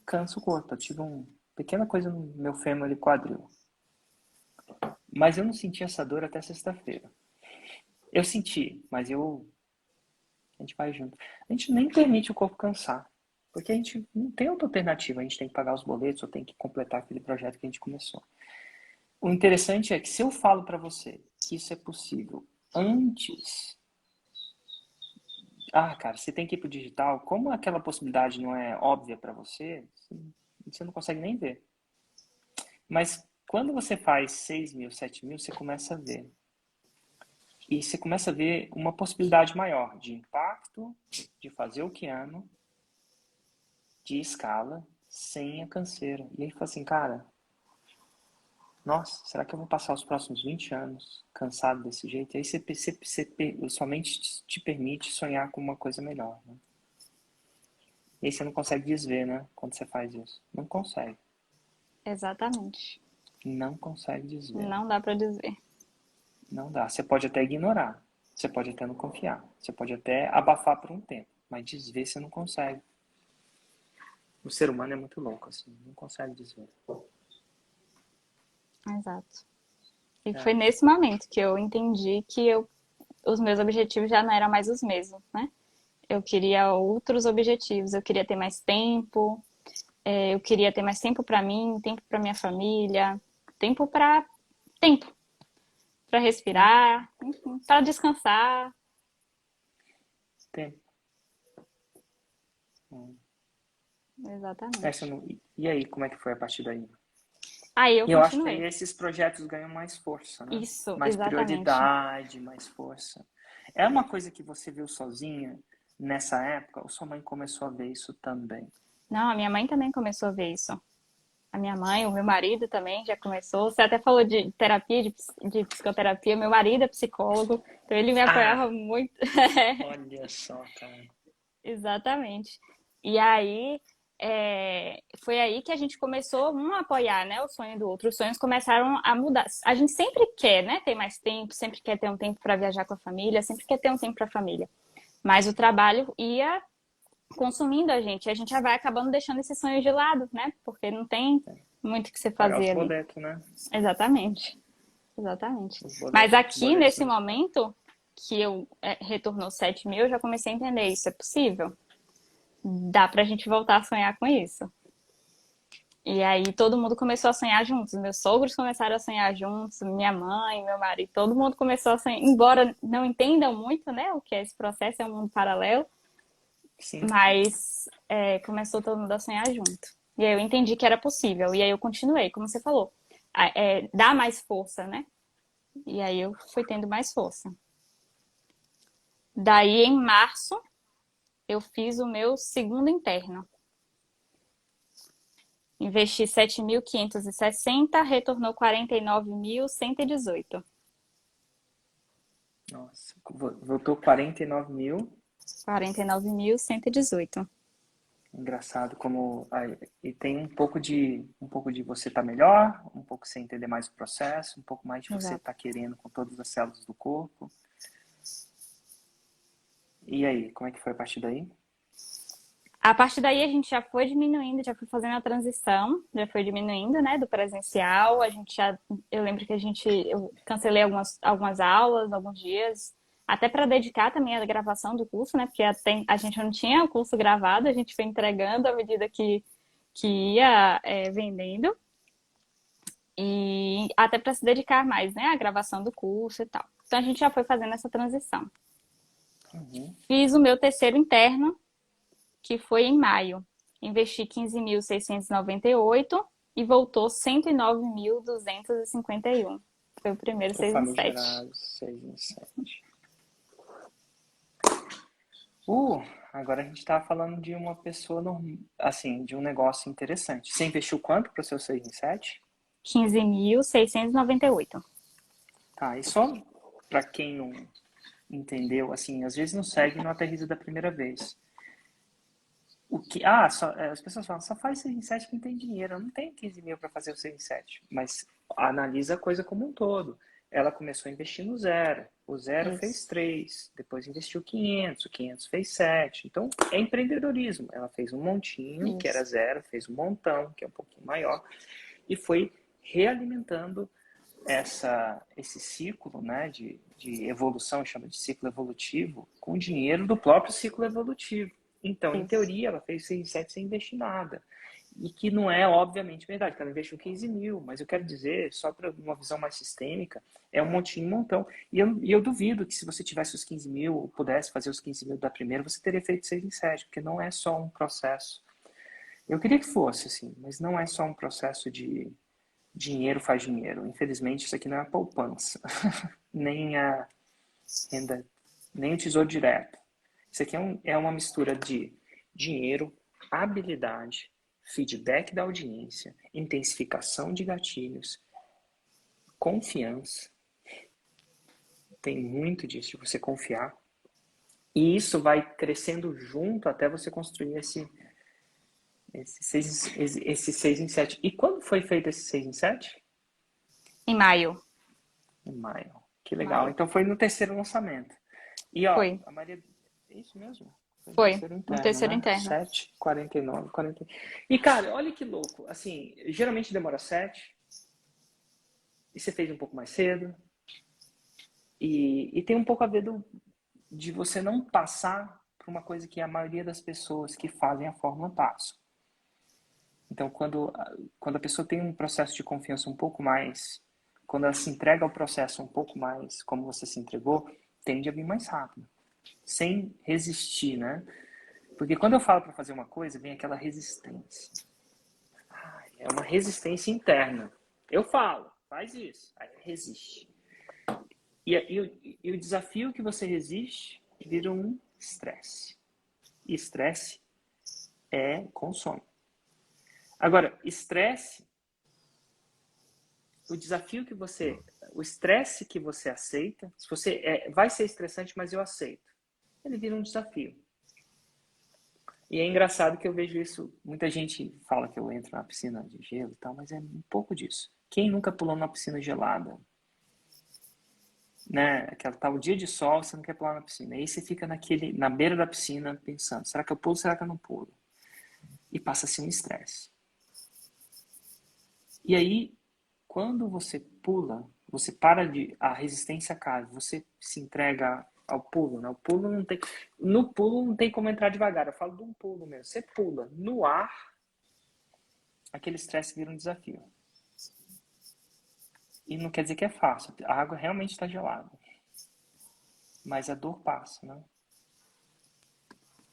cansa o corpo. Eu tive uma pequena coisa no meu fêmur e quadril. Mas eu não senti essa dor até sexta-feira. Eu senti, mas a gente vai junto. A gente nem permite o corpo cansar. Porque a gente não tem outra alternativa. A gente tem que pagar os boletos ou tem que completar aquele projeto que a gente começou. O interessante é que se eu falo para você que isso é possível antes. Ah, cara, você tem que ir pro digital. Como aquela possibilidade não é óbvia para você não consegue nem ver. Mas quando você faz 6 mil, 7 mil, você começa a ver. E você começa a ver uma possibilidade maior de impacto, de fazer o que ama, de escala, sem a canseira. E aí fala assim, cara, nossa, será que eu vou passar os próximos 20 anos cansado desse jeito? E aí sua mente te permite sonhar com uma coisa melhor, né? E aí você não consegue desver, né? Quando você faz isso. Não consegue. Exatamente. Não consegue desver. Não dá para dizer. Não dá. Você pode até ignorar. Você pode até não confiar. Você pode até abafar por um tempo. Mas desver você não consegue. O ser humano é muito louco, assim. Não consegue desver. Exato. E É. foi nesse momento que eu entendi que os meus objetivos já não eram mais os mesmos, né? Eu queria outros objetivos, eu queria ter mais tempo, eu queria ter mais tempo para mim, tempo para minha família, tempo para respirar, enfim, para descansar. Tempo. Hum. Exatamente. E aí, como é que foi a partir daí? Aí eu E eu acho que aí continuei. esses projetos ganham mais força, né? Isso, Mais exatamente. prioridade, mais força. É uma coisa que você viu sozinha nessa época, ou sua mãe começou a ver isso também? Não, a minha mãe também começou a ver isso. A minha mãe, o meu marido também já começou. Você até falou de terapia, de psicoterapia. Meu marido é psicólogo, então ele me Ah, apoiava muito. olha só, cara. Exatamente. E aí, foi aí que a gente começou a apoiar, né, o sonho do outro. Os sonhos começaram a mudar. A gente sempre quer, né, ter mais tempo, sempre quer ter um tempo para viajar com a família, sempre quer ter um tempo para a família. Mas o trabalho ia consumindo a gente. E a gente já vai acabando deixando esse sonho de lado, né? Porque não tem muito o que você Pagar os fazer ali. boletos, né? Exatamente. Exatamente. Os Mas boletos, aqui, boletos nesse não se pagam. momento que retornou 7 mil, eu já comecei a entender, isso é possível. Dá pra gente voltar a sonhar com isso. E aí todo mundo começou a sonhar juntos. Meus sogros começaram a sonhar juntos, minha mãe, meu marido, todo mundo começou a sonhar. Embora não entendam muito, né, o que é esse processo, é um mundo paralelo, Sim. mas começou todo mundo a sonhar junto. E aí eu entendi que era possível. E aí eu continuei, como você falou. Dá mais força, né? E aí eu fui tendo mais força. Daí, em março, eu fiz o meu segundo interno. Investi 7.560, retornou 49.118. Nossa, voltou 49 mil. 49.118. Engraçado como e tem um pouco de você estar melhor, um pouco sem entender mais o processo, um pouco mais de você Exato. estar querendo com todas as células do corpo. E aí, como é que foi a partir daí? A partir daí a gente já foi diminuindo, já foi fazendo a transição, já foi diminuindo, né, do presencial. Eu lembro que eu cancelei algumas aulas, alguns dias, até para dedicar também a gravação do curso, né, porque a gente não tinha o curso gravado, a gente foi entregando à medida que ia vendendo. E até para se dedicar mais, né, à gravação do curso e tal. Então a gente já foi fazendo essa transição. Uhum. Fiz o meu terceiro interno, que foi em maio. Investi 15.698 e voltou 109.251. Foi o primeiro O 6 em 7. famigerado 6 em 7. Agora a gente tá falando de uma pessoa, assim, de um negócio interessante. Você investiu quanto para o seu 6 em 7? 15.698. Tá, e só para quem não entendeu, assim, às vezes não segue e não aterriza da primeira vez. As pessoas falam, só faz 6 em 7 quem tem dinheiro. Eu não tenho 15 mil para fazer o 6 em 7. Mas analisa a coisa como um todo. Ela começou a investir no zero. O zero fez Isso. 3. Depois investiu 500. O 500 fez 7. Então, é empreendedorismo. Ela fez um montinho, que era Isso. zero. Fez um montão, que é um pouquinho maior. E foi realimentando esse ciclo, né, de evolução, chama de ciclo evolutivo, com o dinheiro do próprio ciclo evolutivo. Então, em Isso. teoria, ela fez 6 em 7 sem investir nada. E que não é, obviamente, verdade, que ela investiu 15 mil, mas eu quero dizer, só para uma visão mais sistêmica, é um montinho, um montão. E eu duvido que se você tivesse os 15 mil, ou pudesse fazer os 15 mil da primeira, você teria feito 6 em 7, porque não é só um processo. Eu queria que fosse, assim, mas não é só um processo de dinheiro faz dinheiro. Infelizmente, isso aqui não é a poupança, nem a renda, nem o tesouro direto. Isso aqui é uma mistura de dinheiro, habilidade, feedback da audiência, intensificação de gatilhos, confiança. Tem muito disso, de você confiar. E isso vai crescendo junto até você construir esse 6 em 7. E quando foi feito esse 6 em 7? Em maio. Em maio. Que legal. Maio. Então foi no terceiro lançamento. E ó, Foi. a Maria. É isso mesmo? Foi no Foi. terceiro No interno, terceiro né? interno. 7, 49, 40. E cara, olha que louco. Assim, geralmente demora 7. E você fez um pouco mais cedo. E tem um pouco a ver de você não passar por uma coisa que a maioria das pessoas que fazem a fórmula passam. Então, quando a pessoa tem um processo de confiança um pouco mais, quando ela se entrega ao processo um pouco mais como você se entregou, tende a vir mais rápido, sem resistir, né? Porque quando eu falo para fazer uma coisa, vem aquela resistência. É uma resistência interna. Eu falo, faz isso, aí resiste. E o desafio que você resiste vira um estresse. E estresse consome. Agora, estresse, o estresse que você aceita, se você vai ser estressante, mas eu aceito, ele vira um desafio. E é engraçado que eu vejo isso, muita gente fala que eu entro na piscina de gelo e tal, mas é um pouco disso. Quem nunca pulou numa piscina gelada? Né? Aquela tá o dia de sol, você não quer pular na piscina. Aí você fica na beira da piscina pensando, será que eu pulo, será que eu não pulo? E passa-se um estresse. E aí, quando você pula, Você para de... A resistência cai. Você se entrega ao pulo, né? O pulo não tem... No pulo não tem como entrar devagar. Eu falo de um pulo mesmo. Você pula no ar, aquele estresse vira um desafio. E não quer dizer que é fácil. A água realmente está gelada. Mas a dor passa, né?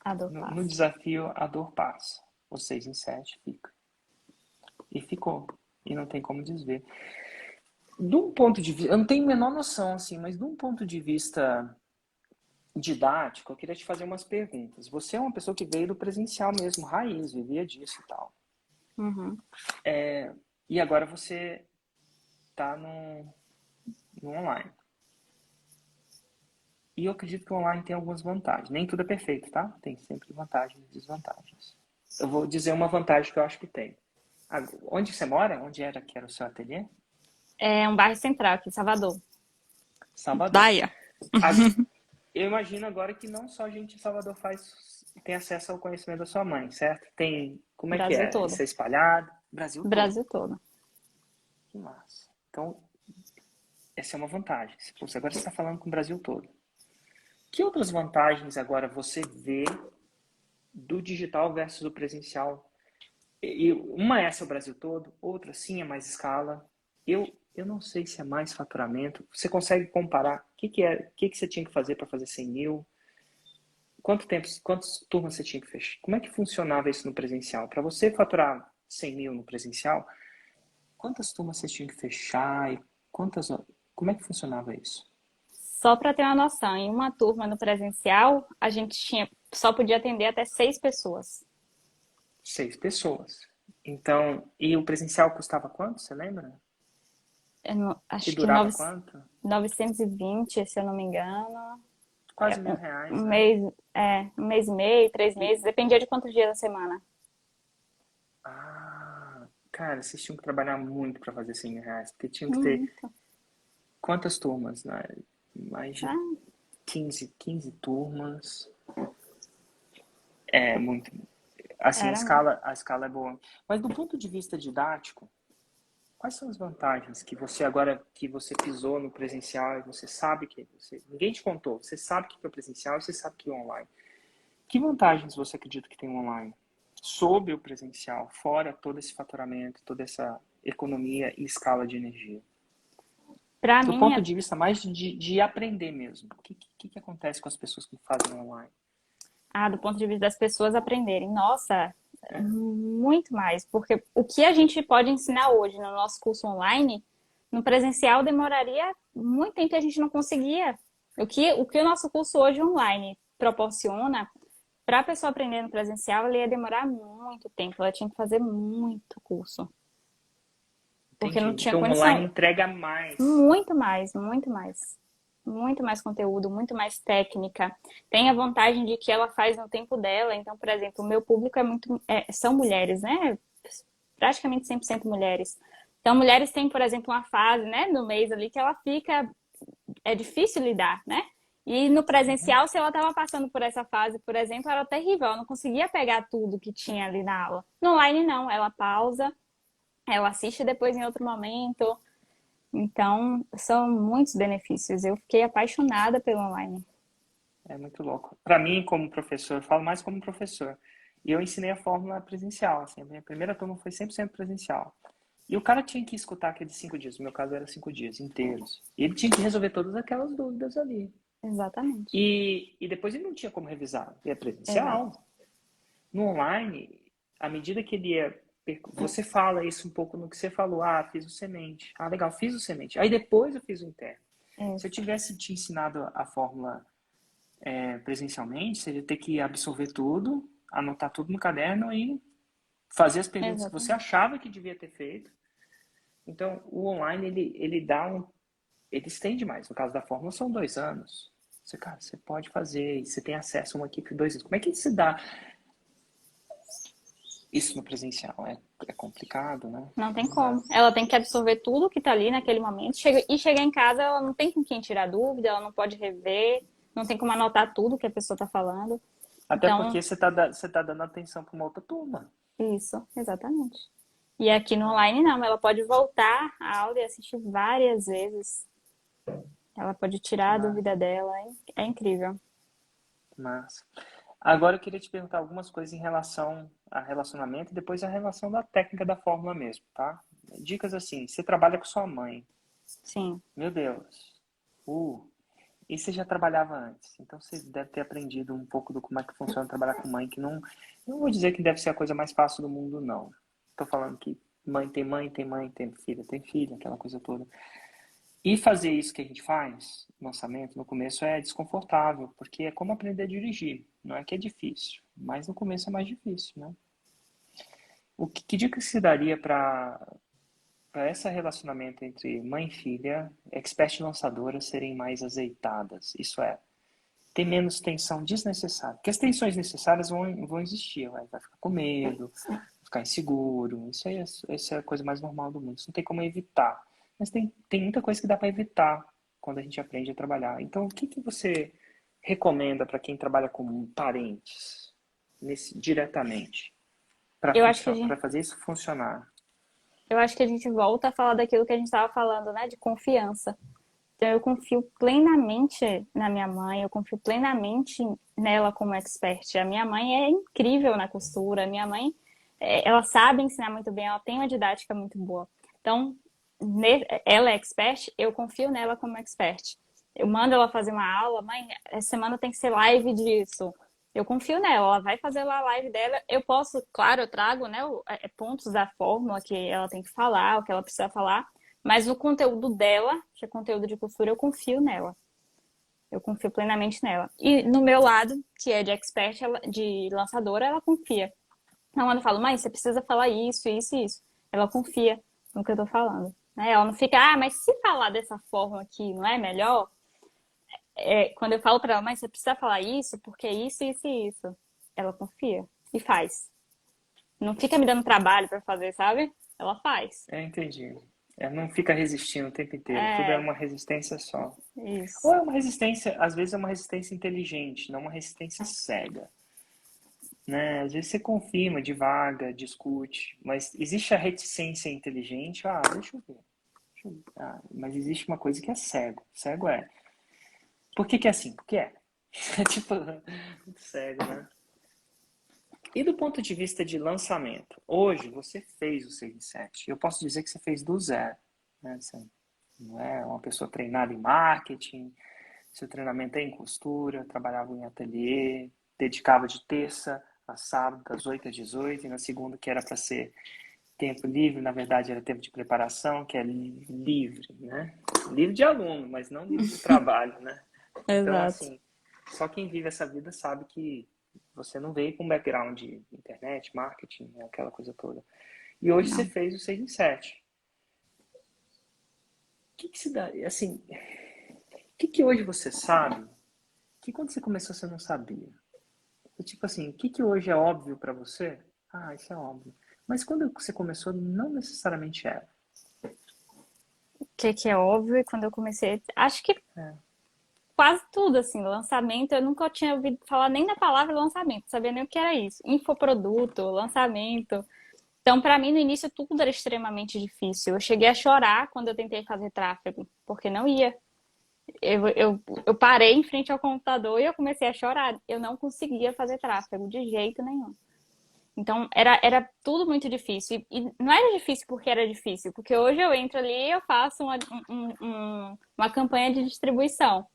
A dor No passa. desafio, a dor passa. O 6 em 7 fica. E ficou. E não tem como desver. De um ponto de vista... Eu não tenho a menor noção, assim, mas de um ponto de vista didático, eu queria te fazer umas perguntas. Você é uma pessoa que veio do presencial mesmo, raiz, vivia disso e tal. Uhum. E agora você está no online. E eu acredito que o online tem algumas vantagens. Nem tudo é perfeito, tá? Tem sempre vantagens e desvantagens. Eu vou dizer uma vantagem que eu acho que tem. Onde você mora? Onde era que era o seu ateliê? É um bairro central aqui, em Salvador. Salvador. Bahia. Eu imagino agora que não só gente em Salvador tem acesso ao conhecimento da sua mãe, certo? Tem, como é que Brasil é? todo. Isso é espalhado? Brasil todo. Brasil todo. Que massa. Então, essa é uma vantagem. Agora você está falando com o Brasil todo. Que outras vantagens agora você vê do digital versus o presencial? E uma é essa o Brasil todo, outra sim é mais escala. Eu não sei se é mais faturamento. Você consegue comparar o que você tinha que fazer para fazer 100 mil? Quanto tempo, quantas turmas você tinha que fechar? Como é que funcionava isso no presencial? Para você faturar 100 mil no presencial, quantas turmas você tinha que fechar e como é que funcionava isso? Só para ter uma noção, em uma turma no presencial, a gente só podia atender até 6 pessoas. 6 pessoas. Então, e o presencial custava quanto, você lembra? E Acho que durava quanto? 920, se eu não me engano. Quase R$ 1.000, Um né? mês, um mês e meio, 3 meses, E, dependia de quantos dias da semana. cara, vocês tinham que trabalhar muito para fazer R$ 100, porque tinham que ter Muito. quantas turmas, né? Mais de Ah, 15 turmas. É muito. Assim, era muito. a escala é boa. Mas do ponto de vista didático, quais são as vantagens que você agora que você pisou no presencial e você sabe que ninguém te contou, você sabe que é o presencial e você sabe que é online. Que vantagens você acredita que tem online sobre o presencial, fora todo esse faturamento, toda essa economia e escala de energia? Para Do mim, ponto de vista mais de aprender mesmo. O que acontece com as pessoas que fazem online? do ponto de vista das pessoas aprenderem, nossa, muito mais. Porque o que a gente pode ensinar hoje no nosso curso online, no presencial demoraria muito tempo e a gente não conseguia. O que o nosso curso hoje online proporciona, para a pessoa aprender no presencial, ele ia demorar muito tempo, ela tinha que fazer muito curso, porque Entendi. não tinha Então, o online condição. entrega mais. Muito mais, muito mais. Muito mais conteúdo, muito mais técnica. Tem a vantagem de que ela faz no tempo dela. Então, por exemplo, o meu público são mulheres, né? Praticamente 100% mulheres. Então, mulheres têm, por exemplo, uma fase, né, no mês ali que ela fica, é difícil lidar, né? E no Uhum. presencial, se ela estava passando por essa fase, por exemplo, era terrível, ela não conseguia pegar tudo que tinha ali na aula. No online, não, ela pausa, ela assiste depois em outro momento. Então, são muitos benefícios. Eu fiquei apaixonada pelo online. É muito louco. Para mim, como professor, eu falo mais como professor. E eu ensinei a fórmula presencial. Assim, a minha primeira turma foi 100% presencial. E o cara tinha que escutar aqueles 5 dias. No meu caso, era 5 dias inteiros. E ele tinha que resolver todas aquelas dúvidas ali. Exatamente. E depois ele não tinha como revisar. E é Exato. presencial. No online, à medida que ele ia. Você fala isso um pouco no que você falou. Ah, fiz o semente. Ah, legal, fiz o semente. Aí depois eu fiz o interno. Se eu Isso. tivesse te ensinado a fórmula presencialmente, você ia ter que absorver tudo, anotar tudo no caderno e fazer as perguntas que você Exatamente. achava que devia ter feito. Então, o online, ele dá ele estende mais. No caso da fórmula, são 2 anos. Cara, você pode fazer, você tem acesso a uma equipe de 2 anos. Como é que se dá isso no presencial? É complicado, né? Não tem Não dá. como. Ela tem que absorver tudo que está ali naquele momento. E chegar em casa, ela não tem com quem tirar dúvida, ela não pode rever, não tem como anotar tudo que a pessoa está falando. Até Então, porque você tá dando atenção para uma outra turma. isso, exatamente. E aqui no online não, ela pode voltar a aula e assistir várias vezes. Ela pode tirar a Mas, dúvida dela, é incrível. mas. Agora eu queria te perguntar algumas coisas em relação a relacionamento e depois a relação da técnica da fórmula mesmo, tá? Dicas assim, você trabalha com sua mãe. Sim. Meu Deus. E você já trabalhava antes, então você deve ter aprendido um pouco do como é que funciona trabalhar com mãe, que não vou dizer que deve ser a coisa mais fácil do mundo, não. Tô falando que mãe, tem filha, aquela coisa toda. E fazer isso que a gente faz, lançamento, no começo é desconfortável, porque é como aprender a dirigir. Não é que é difícil, mas no começo é mais difícil, né? Que dica você daria para esse relacionamento entre mãe e filha, expert lançadoras serem mais azeitadas? Isso é, ter menos tensão desnecessária. Porque as tensões necessárias vão existir, vai ficar com medo, ficar inseguro. Isso é a coisa mais normal do mundo. Isso não tem como evitar. Mas tem muita coisa que dá para evitar quando a gente aprende a trabalhar. Então, o que você recomenda para quem trabalha com parentes, diretamente, Eu acho que a para gente, fazer isso funcionar? eu acho que a gente volta a falar daquilo que a gente estava falando, né? De confiança. Então, eu confio plenamente na minha mãe, eu confio plenamente nela como expert. A minha mãe é incrível na costura, a minha mãe, ela sabe ensinar muito bem, ela tem uma didática muito boa. Então, ela é expert, eu confio nela como expert. Eu mando ela fazer uma aula, mãe, essa semana tem que ser live disso. Eu confio nela, ela vai fazer lá a live dela. Eu posso, claro, eu trago, né, pontos da fórmula que ela tem que falar, o que ela precisa falar, mas o conteúdo dela, que é conteúdo de costura, eu confio nela. Eu confio plenamente nela. E no meu lado, que é de expert, de lançadora, ela confia. Então, quando eu falo, mãe, você precisa falar isso, isso e isso. Ela confia no que eu tô falando. Né? Ela não fica, mas se falar dessa forma aqui não é melhor? Quando eu falo pra ela, mãe, você precisa falar isso, porque isso, isso e isso. Ela confia e faz. Não fica me dando trabalho pra fazer, sabe? Ela faz. Entendi. Não fica resistindo o tempo inteiro. Tudo é É, uma resistência só. Ou isso. é uma resistência, às vezes é uma resistência inteligente, não uma resistência cega, né? Às vezes você confirma, divaga, discute, mas existe a reticência inteligente. Deixa eu ver. Mas existe uma coisa que é cego. Cego é. Por que que é assim? Porque é. É tipo, muito cego, né? E do ponto de vista de lançamento, hoje você fez o 6 em 7. Eu posso dizer que você fez do zero, né? Você não é uma pessoa treinada em marketing, seu treinamento é em costura, trabalhava em ateliê, dedicava de terça a sábado, das 8 às 18, e na segunda, que era para ser tempo livre, na verdade era tempo de preparação, que é livre, né? Livre de aluno, mas não livre do trabalho, né? Então, Exato. assim, só quem vive essa vida sabe que você não veio com background de internet, marketing, aquela coisa toda. E hoje você Não. fez o 6 em 7. O que se dá, assim, o que hoje você sabe que quando você começou você não sabia? Tipo assim, o que hoje é óbvio para você? Isso é óbvio. Mas quando você começou, não necessariamente era. O que que é óbvio, e quando eu comecei, acho que É. quase tudo, assim, lançamento, eu nunca tinha ouvido falar nem da palavra lançamento, não sabia nem o que era isso. Infoproduto, lançamento. Então, para mim, no início, tudo era extremamente difícil. Eu cheguei a chorar quando eu tentei fazer tráfego, porque não ia. Eu parei em frente ao computador e eu comecei a chorar. Eu não conseguia fazer tráfego de jeito nenhum. Então, era tudo muito difícil. E não era difícil porque era difícil, porque hoje eu entro ali e eu faço uma campanha de distribuição.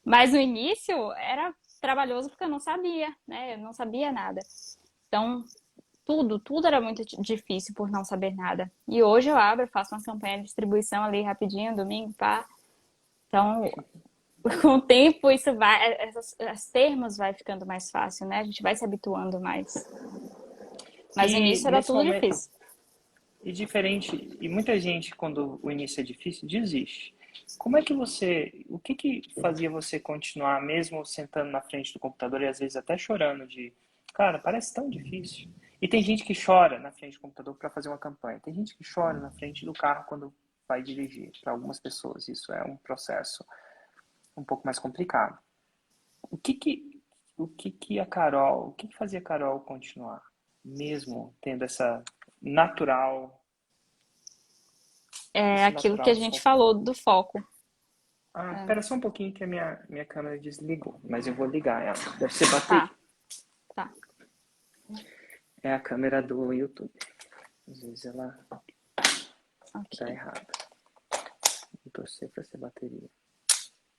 Mas no início era trabalhoso porque eu não sabia, né? Eu não sabia nada. Então, tudo era muito difícil por não saber nada. E hoje eu abro, faço uma campanha de distribuição ali rapidinho, domingo, pá. Então, com o tempo, isso vai, as termos vai ficando mais fácil, né? A gente vai se habituando mais. Mas no E início era nesse tudo momento, difícil. e muita gente, quando o início é difícil, desiste. Como é que o que que fazia você continuar, mesmo sentando na frente do computador e às vezes até chorando cara, parece tão difícil. E tem gente que chora na frente do computador para fazer uma campanha. Tem gente que chora na frente do carro quando vai dirigir. Para algumas pessoas, isso é um processo um pouco mais complicado. O que que, o que que fazia a Carol continuar, mesmo tendo natural. É Esse aquilo que natural a do gente foco. falou do foco. Ah, É, espera só um pouquinho que a minha câmera desligou, mas eu vou ligar ela. Deve ser tá, bateria. tá, É a câmera do YouTube. Às vezes ela dá ok. errado. Vou torcer pra ser bateria.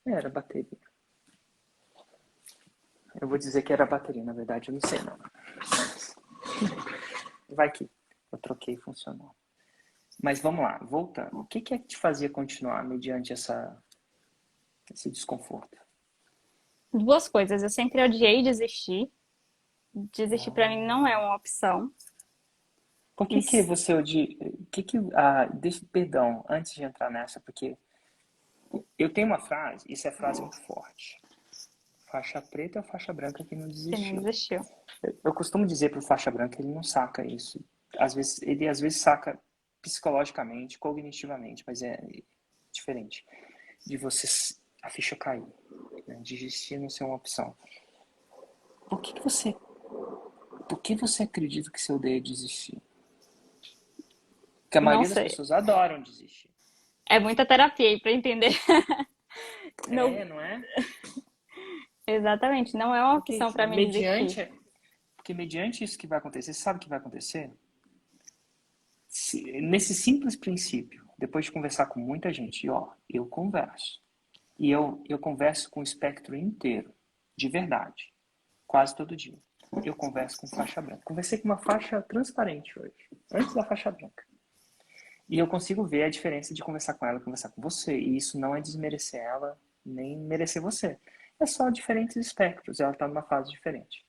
Era bateria. Eu vou dizer que era bateria, na verdade eu não sei não. Mas vai que eu troquei e funcionou. Mas vamos lá, voltando. O que é que te fazia continuar mediante esse desconforto? Duas coisas. Eu sempre odiei desistir. Desistir pra mim não é Ah, uma opção. por E que você odia... Perdão, antes de entrar nessa, porque eu tenho uma frase, isso é frase muito forte. Faixa preta é faixa branca que não que não desistiu. desistiu. Eu costumo dizer pro faixa branca, ele não saca isso. Ele às vezes saca psicologicamente, cognitivamente, mas é diferente. De você a ficha cair, né? Desistir não ser uma opção. Por que, que você, por que você acredita que você odeia desistir? Porque a Não maioria das sei. pessoas adoram desistir. É muita terapia aí pra entender. Não, É, não é? exatamente, não é uma Porque opção pra mim desistir. mediante isso que vai acontecer, você sabe o que vai acontecer? Nesse simples princípio, depois de conversar com muita gente, ó, eu converso. E eu converso com o espectro inteiro, de verdade, quase todo dia. Eu converso com faixa branca. Conversei com uma faixa transparente hoje, antes da faixa branca. E eu consigo ver a diferença de conversar com ela e conversar com você. E isso não é desmerecer ela, nem merecer você. É só diferentes espectros, ela está numa fase diferente.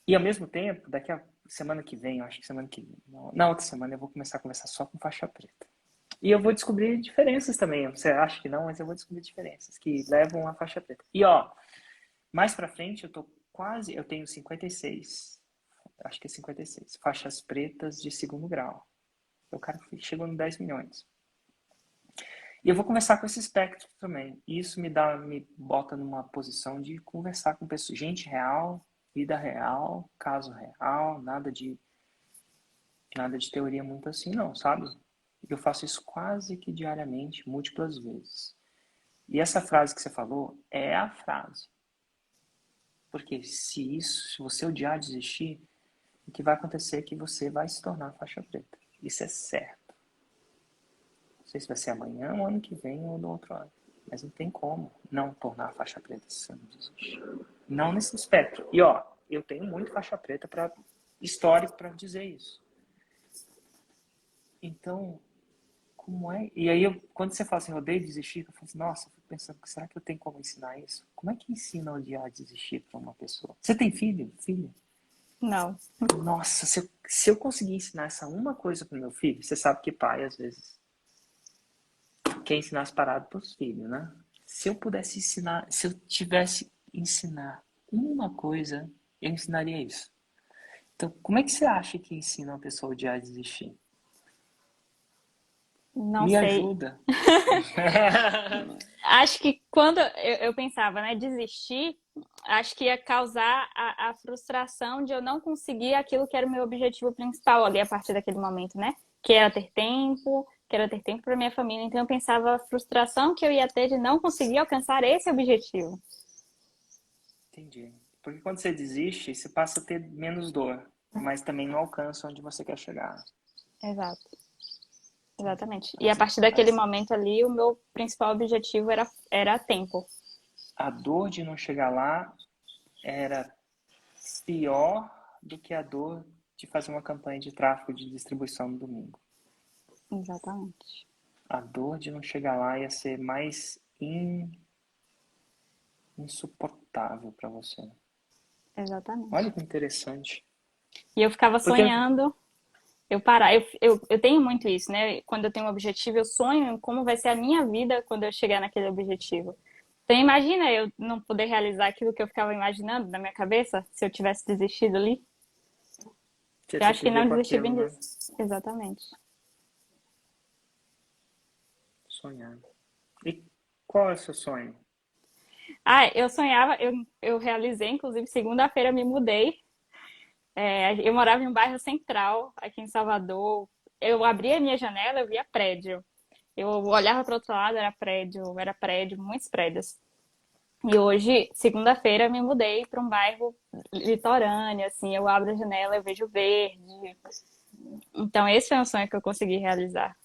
E ao mesmo tempo, daqui a semana que vem, eu acho que semana que vem, na outra semana eu vou começar a conversar só com faixa preta. E eu vou descobrir diferenças também. Você acha que não, mas eu vou descobrir diferenças que levam à faixa preta. E ó, mais pra frente eu tenho 56, acho que é 56, faixas pretas de segundo grau. O cara chegou no 10 milhões. E eu vou conversar com esse espectro também. E isso me bota numa posição de conversar com pessoas, gente real, vida real, caso real, nada de teoria muito assim não, sabe? Eu faço isso quase que diariamente, múltiplas vezes. E essa frase que você falou é a frase. Porque se você odiar desistir, o que vai acontecer é que você vai se tornar faixa preta. Isso é certo. Não sei se vai ser amanhã, ou ano que vem, ou no outro ano. Mas não tem como não tornar faixa preta se você não desistir. Não nesse espectro. E ó, eu tenho muito faixa preta histórico para dizer isso. Então, como é? E aí, quando você fala assim, eu odeio desistir, eu falo assim, nossa, eu fico pensando, será que eu tenho como ensinar isso? Como é que ensina a odiar desistir para uma pessoa? Você tem filho? Filho? Não. Nossa, se eu conseguir ensinar essa uma coisa pro meu filho, você sabe que pai, às vezes, quer ensinar as paradas pros filhos, né? Se eu pudesse ensinar, se eu tivesse ensinar uma coisa, eu ensinaria isso. Então, como é que você acha que ensina uma pessoa a odiar desistir? Não Me sei. ajuda. Acho que quando eu pensava, né, desistir, acho que ia causar a frustração de eu não conseguir aquilo que era o meu objetivo principal ali a partir daquele momento, né? Que era ter tempo para minha família. Então eu pensava a frustração que eu ia ter de não conseguir alcançar esse objetivo. Entendi. Porque quando você desiste, você passa a ter menos dor, mas também não alcança onde você quer chegar. Exato, Entendi. exatamente. E a partir daquele momento ali, o meu principal objetivo era tempo. A dor de não chegar lá era pior do que a dor de fazer uma campanha de tráfego de distribuição no domingo. Exatamente. A dor de não chegar lá ia ser mais insuportável para você. Olha Exatamente. que interessante. E eu ficava Porque sonhando. Eu parar, eu tenho muito isso, né? Quando eu tenho um objetivo, eu sonho em como vai ser a minha vida quando eu chegar naquele objetivo. Então, imagina eu não poder realizar aquilo que eu ficava imaginando na minha cabeça se eu tivesse desistido ali. você Eu tem acho que que ver não com desisti aquilo, bem né? disso. Exatamente. Sonhar. E qual é o seu sonho? Ah, eu sonhava, eu realizei, inclusive, segunda-feira me mudei. Eu morava em um bairro central, aqui em Salvador. Eu abria a minha janela, eu via prédio. Eu olhava para o outro lado, era prédio, muitos prédios. E hoje, segunda-feira, eu me mudei para um bairro litorâneo, assim, eu abro a janela, eu vejo verde. Então, esse foi um sonho que eu consegui realizar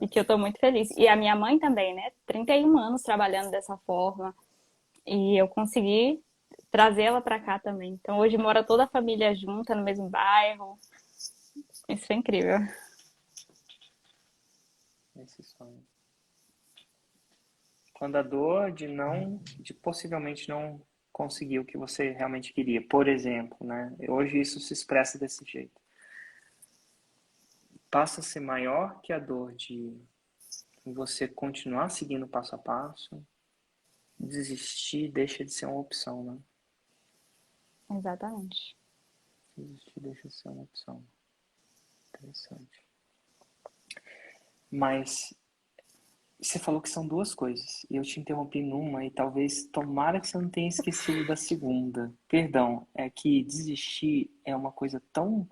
e que eu tô muito feliz. E a minha mãe também, né? 31 anos trabalhando dessa forma e eu consegui trazer ela para cá também. Então, hoje mora toda a família junta no mesmo bairro. Isso foi incrível. Esse sonho. Quando a dor de possivelmente não conseguir o que você realmente queria, por exemplo, né? Hoje isso se expressa desse jeito. Passa a ser maior que a dor de você continuar seguindo passo a passo, desistir deixa de ser uma opção, né? Exatamente. Desistir deixa de ser uma opção. Interessante. Mas você falou que são duas coisas. E eu te interrompi numa e talvez, tomara que você não tenha esquecido da segunda. Perdão, é que desistir é uma coisa tão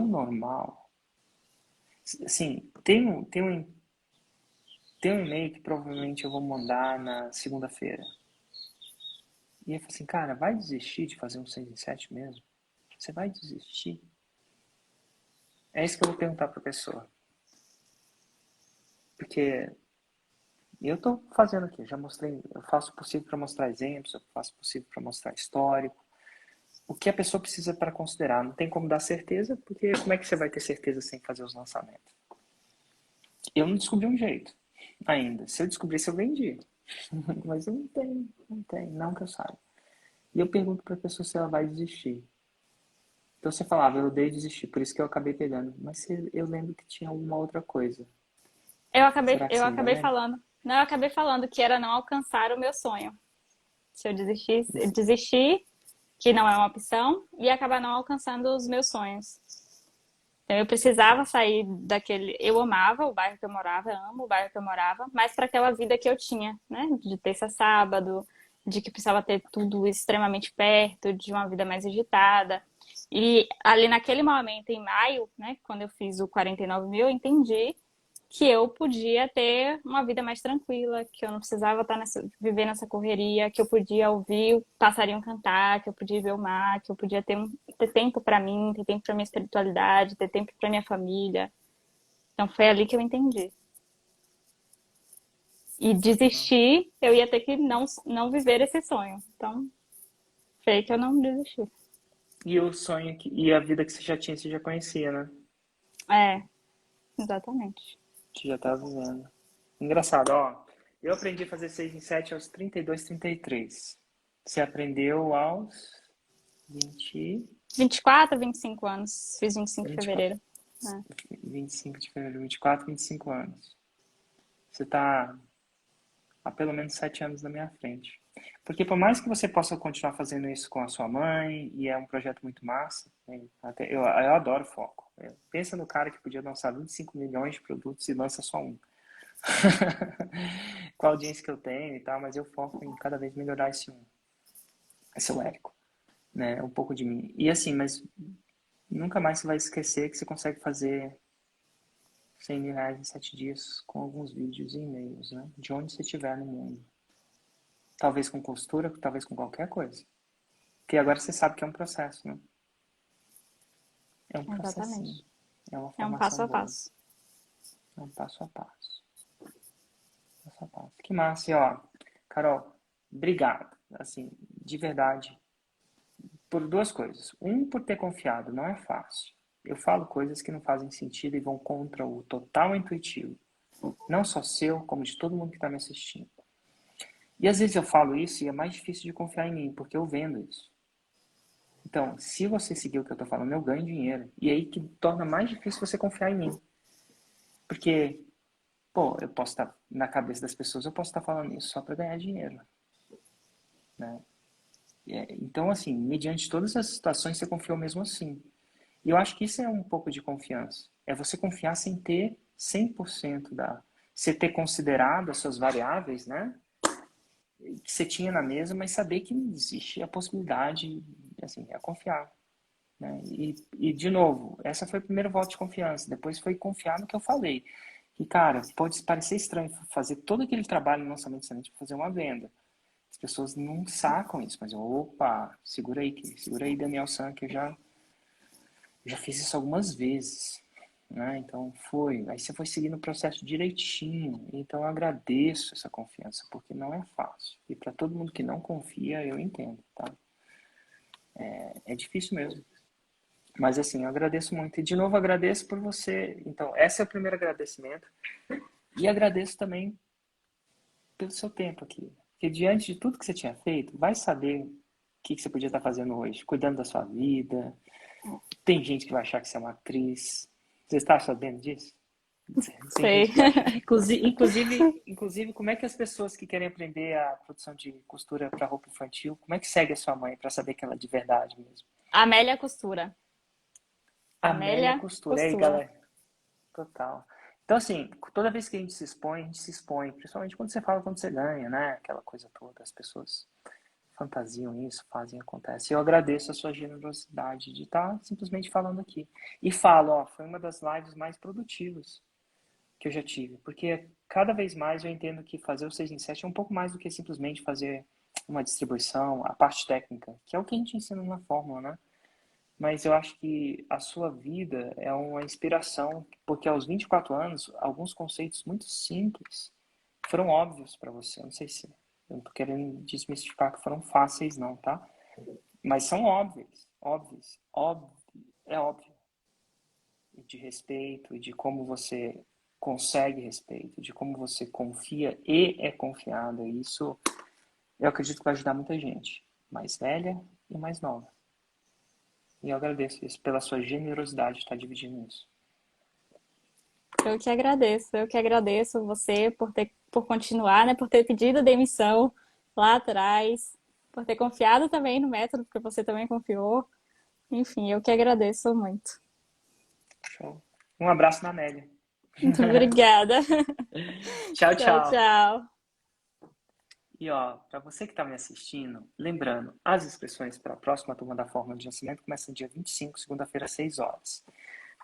normal. Assim, tem um e-mail que provavelmente eu vou mandar na segunda-feira. E eu falei assim, cara, vai desistir de fazer um 6 em 7 mesmo? Você vai desistir? É isso que eu vou perguntar pra pessoa. Porque eu tô fazendo aqui, já mostrei, eu faço o possível para mostrar exemplos, eu faço o possível para mostrar histórico. O que a pessoa precisa para considerar. Não tem como dar certeza, porque como é que você vai ter certeza sem fazer os lançamentos? Eu não descobri um jeito ainda. Se eu descobrisse, eu vendi. Mas eu não tenho, não que eu saiba. E eu pergunto para a pessoa se ela vai desistir. Então você falava, eu odeio desistir, por isso que eu acabei pegando. Mas eu lembro que tinha uma outra coisa. Será que Eu você ainda acabei lembra? falando. Não, eu acabei falando que era não alcançar o meu sonho. Se eu desistir, que não é uma opção, e acabar não alcançando os meus sonhos. Então eu precisava sair daquele. Eu amava o bairro que eu morava, eu amo o bairro que eu morava, mas para aquela vida que eu tinha, né? De terça a sábado, de que precisava ter tudo extremamente perto, de uma vida mais agitada. E ali naquele momento, em maio, né, quando eu fiz o 49 mil, eu entendi que eu podia ter uma vida mais tranquila, que eu não precisava viver nessa correria, que eu podia ouvir o passarinho cantar, que eu podia ver o mar, que eu podia ter tempo para mim, ter tempo para minha espiritualidade, ter tempo para minha família. Então foi ali que eu entendi. E desistir, eu ia ter que não viver esse sonho. Então, foi aí que eu não desisti. E o sonho e a vida que você já tinha, você já conhecia, né? É, exatamente. Você já estava vivendo. Engraçado, ó. Eu aprendi a fazer 6 em 7 aos 32, 33. Você aprendeu aos 20, 24, 25 anos. Fiz 25 em 24, fevereiro. É. 25 de fevereiro, 24, 25 anos. Você está há pelo menos 7 anos na minha frente. Porque por mais que você possa continuar fazendo isso com a sua mãe, e é um projeto muito massa, né? Eu adoro foco. Pensa no cara que podia lançar 25 milhões de produtos e lança só um. Com a audiência que eu tenho e tal, mas eu foco em cada vez melhorar esse eco, né? Um pouco de mim. E assim, mas nunca mais você vai esquecer que você consegue fazer 100 mil reais em 7 dias com alguns vídeos e e-mails, né? De onde você estiver no mundo. Talvez com costura, talvez com qualquer coisa. Porque agora você sabe que é um processo, né? É um processinho. Exatamente. É uma É um formação passo a boa. passo. É um passo a passo. Passo a passo. Que massa. E ó, Carol, obrigado. Assim, de verdade. Por duas coisas. Um, por ter confiado. Não é fácil. Eu falo coisas que não fazem sentido e vão contra o total intuitivo. Não só seu, como de todo mundo que está me assistindo. E às vezes eu falo isso e é mais difícil de confiar em mim, porque eu vendo isso. Então, se você seguir o que eu estou falando, eu ganho dinheiro. E aí que torna mais difícil você confiar em mim. Porque, pô, eu posso estar, na cabeça das pessoas, eu posso estar falando isso só para ganhar dinheiro. Né? Então, assim, mediante todas as situações, você confiou mesmo assim. E eu acho que isso é um pouco de confiança. É você confiar sem ter 100% da... Você ter considerado as suas variáveis, né? Que você tinha na mesa, mas saber que não existe a possibilidade que assim, é confiar, né? E, de novo, essa foi o primeiro voto de confiança. Depois foi confiar no que eu falei. Que, cara, pode parecer estranho fazer todo aquele trabalho no lançamento de semente para fazer uma venda. As pessoas não sacam isso, mas opa, segura aí, Daniel San, que eu já fiz isso algumas vezes, né? Então aí você foi seguindo o processo direitinho. Então eu agradeço essa confiança, porque não é fácil. E para todo mundo que não confia, eu entendo, tá? É difícil mesmo. Mas assim, eu agradeço muito. E de novo agradeço por você. Então, esse é o primeiro agradecimento. E agradeço também pelo seu tempo aqui. Porque diante de tudo que você tinha feito, vai saber o que você podia estar fazendo hoje, cuidando da sua vida. Tem gente que vai achar que você é uma atriz. Você está sabendo disso? Tem Sei. gente que acha. Inclusive, como é que as pessoas que querem aprender a produção de costura para roupa infantil, como é que segue a sua mãe para saber que ela é de verdade mesmo? Amélia Costura. Amélia Amélia Costura. E aí, Costura. galera? Total. Então, assim, toda vez que a gente se expõe, principalmente quando você fala quando você ganha, né? Aquela coisa toda, as pessoas fantasiam isso, fazem, acontece. Eu agradeço a sua generosidade de estar simplesmente falando aqui. E falo, ó, foi uma das lives mais produtivas que eu já tive, porque cada vez mais eu entendo que fazer o 6 em 7 é um pouco mais do que simplesmente fazer uma distribuição, a parte técnica, que é o que a gente ensina na fórmula, né? Mas eu acho que a sua vida é uma inspiração, porque aos 24 anos, alguns conceitos muito simples foram óbvios para você. Não sei se eu não tô querendo desmistificar que foram fáceis, não, tá? Mas são óbvios, óbvio, é óbvio. E de respeito, e de como você consegue respeito, de como você confia e é confiado. Isso eu acredito que vai ajudar muita gente, mais velha e mais nova. E eu agradeço isso pela sua generosidade de estar dividindo isso. Eu que agradeço você por continuar, né, por ter pedido demissão lá atrás, por ter confiado também no método, porque você também confiou. Enfim, eu que agradeço muito. Show. Um abraço na Amélia. Muito obrigada. Tchau, Tchau, tchau. tchau. E ó, para você que está me assistindo, lembrando, as inscrições para a próxima turma da Fórmula de Lançamento começam dia 25, segunda-feira, às 6 horas.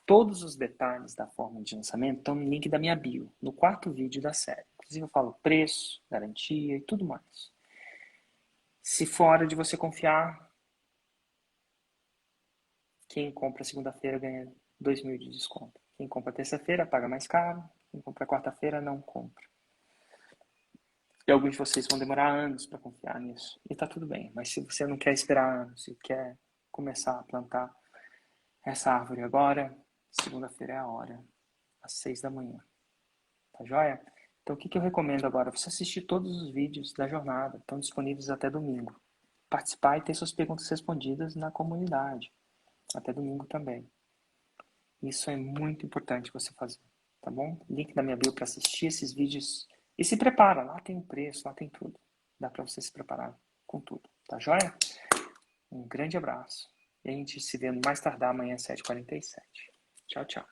Todos os detalhes da Fórmula de Lançamento estão no link da minha bio, no quarto vídeo da série. Inclusive eu falo preço, garantia e tudo mais. Se for hora de você confiar, quem compra segunda-feira ganha 2.000 de desconto. Quem compra terça-feira paga mais caro, quem compra quarta-feira não compra. E alguns de vocês vão demorar anos para confiar nisso. E tá tudo bem. Mas se você não quer esperar anos, se quer começar a plantar essa árvore agora, segunda-feira é a hora, às 6 da manhã. Tá joia? Então o que eu recomendo agora? Você assistir todos os vídeos da jornada. Estão disponíveis até domingo. Participar e ter suas perguntas respondidas na comunidade. Até domingo também. Isso é muito importante você fazer. Tá bom? Link na minha bio para assistir esses vídeos. E se prepara, lá tem o preço, lá tem tudo. Dá para você se preparar com tudo. Tá joia? Um grande abraço. E a gente se vê no mais tardar amanhã às 7h47. Tchau, tchau.